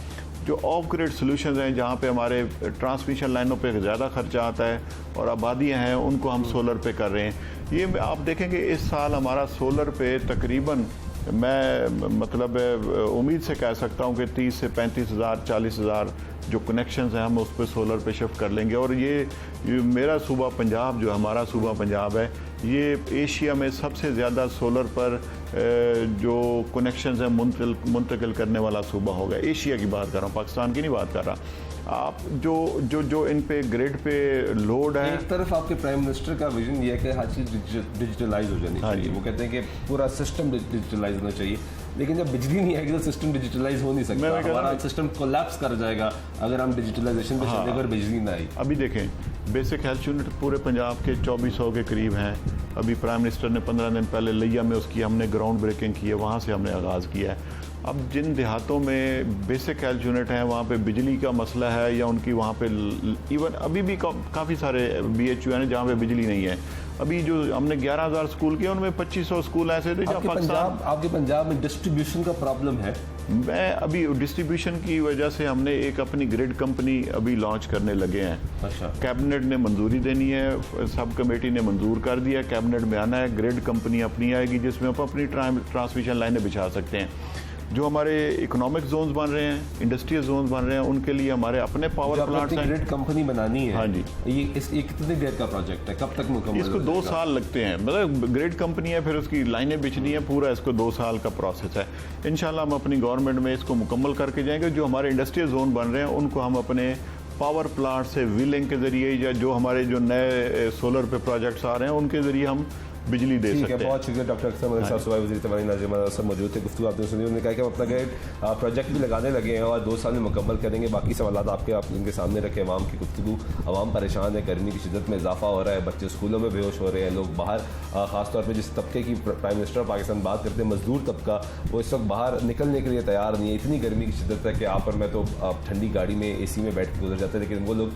जो ऑफ ग्रिड सोल्यूशन हैं, जहाँ पे हमारे ट्रांसमिशन लाइनों पे ज़्यादा खर्चा आता है और आबादियाँ हैं, उनको हम सोलर पे कर रहे हैं। ये आप देखेंगे इस साल हमारा सोलर पे तकरीबन, मैं मतलब उम्मीद से कह सकता हूँ कि 30 से 35,000 40,000 जो कनेक्शंस हैं हम उस पर सोलर पे शिफ्ट कर लेंगे। और ये मेरा सूबा पंजाब, जो हमारा सूबा पंजाब है, ये एशिया में सबसे ज़्यादा सोलर पर जो कनेक्शंस हैं मुंतकिल करने वाला सूबा होगा। एशिया की बात कर रहा हूँ, पाकिस्तान की नहीं बात कर रहा। आप जो इन पे ग्रिड पे लोड है। एक तरफ आपके प्राइम मिनिस्टर का विजन ये है कि हर चीज़ डिजिटलाइज हो जानी चाहिए। वो कहते हैं कि पूरा सिस्टम डिजिटलाइज होना चाहिए, लेकिन जब बिजली नहीं आएगी तो सिस्टम डिजिटलाइज हो नहीं सकता। हमारा सिस्टम कोलैप्स कर जाएगा अगर हम डिजिटलाइजेशन पे चलते अगर बिजली ना आई। अभी देखें, बेसिक हेल्थ यूनिट पूरे पंजाब के 2400 के करीब हैं। अभी प्राइम मिनिस्टर ने 15 दिन पहले लिया में उसकी हमने ग्राउंड ब्रेकिंग की है, वहाँ से हमने आगाज़ किया है। अब जिन देहातों में बेसिक हेल्थ यूनिट हैं, वहाँ पे बिजली का मसला है या उनकी वहाँ पे इवन अभी भी काफ़ी सारे BHU हैं जहाँ पे बिजली नहीं है। अभी जो हमने 11,000 स्कूल किए, उनमें 2500 स्कूल ऐसे थे जहाँ आपके पंजाब में डिस्ट्रीब्यूशन का प्रॉब्लम है मैं अभी डिस्ट्रीब्यूशन की वजह से हमने एक अपनी ग्रिड कंपनी अभी लॉन्च करने लगे हैं। अच्छा। कैबिनेट ने मंजूरी देनी है, सब कमेटी ने मंजूर कर दिया, कैबिनेट में आना है, ग्रिड कंपनी अपनी आएगी जिसमें आप अपनी ट्रांसमिशन लाइनें बिछा सकते हैं। जो हमारे इकोनॉमिक जोन्स बन रहे हैं, इंडस्ट्रियल जोन्स बन रहे हैं, उनके लिए हमारे अपने पावर प्लांट्स हैं। ग्रिड कंपनी बनानी है। हाँ जी। ये कितनी देर का प्रोजेक्ट है, कब तक मुकम्मल? इसको 2 साल लगते हैं, मतलब ग्रिड कंपनी है, फिर उसकी लाइनें बिछनी है, पूरा इसको 2 साल का प्रोसेस है। इंशाल्लाह हम अपनी गवर्नमेंट में इसको मुकम्मल करके जाएंगे। जो हमारे इंडस्ट्रियल जोन बन रहे हैं उनको हम अपने पावर प्लांट से विलिंग के जरिए या जो हमारे जो नए सोलर पे प्रोजेक्ट्स आ रहे हैं उनके जरिए हम बिजली दे सकते हैं। बहुत शुक्रिया डॉक्टर अख्तर मलिक साहब, सूबाई वज़ीर तवानी नाज़िम सब मौजूद थे। गुफ्तगू आपने सुनी, उन्होंने कहा कि हम अपना ग्रिड प्रोजेक्ट भी लगाने लगे हैं और 2 साल में मुकम्मल करेंगे। बाकी सवाल आप इनके सामने रखे। अवाम की गुफ्तगू, अवाम परेशान है, गर्मी की शिद्दत में इजाफा हो रहा है, बच्चे स्कूलों में बेहोश हो रहे हैं, लोग बाहर, ख़ासतौर पर जिस तबके की प्राइम मिनिस्टर पाकिस्तान बात करते हैं, मजदूर तबका, वो इस वक्त बाहर निकलने के लिए तैयार नहीं है। इतनी गर्मी की शिद्दत है कि आप और मैं तो ठंडी गाड़ी में AC में बैठ के गुजर जाते हैं, लेकिन वो लोग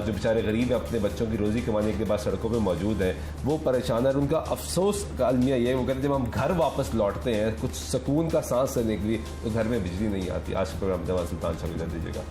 जो बेचारे गरीब हैं, अपने बच्चों की रोज़ी कमाने के बाद सड़कों पर मौजूद हैं, वो परेशान है। उनका अफसोस अलमिया ये, वो कहते हैं जब हम घर वापस लौटते हैं कुछ सुकून का सांस लेने के लिए, तो घर में बिजली नहीं आती। आज के प्रोग्राम जवान सुल्तान शाह दीजिएगा।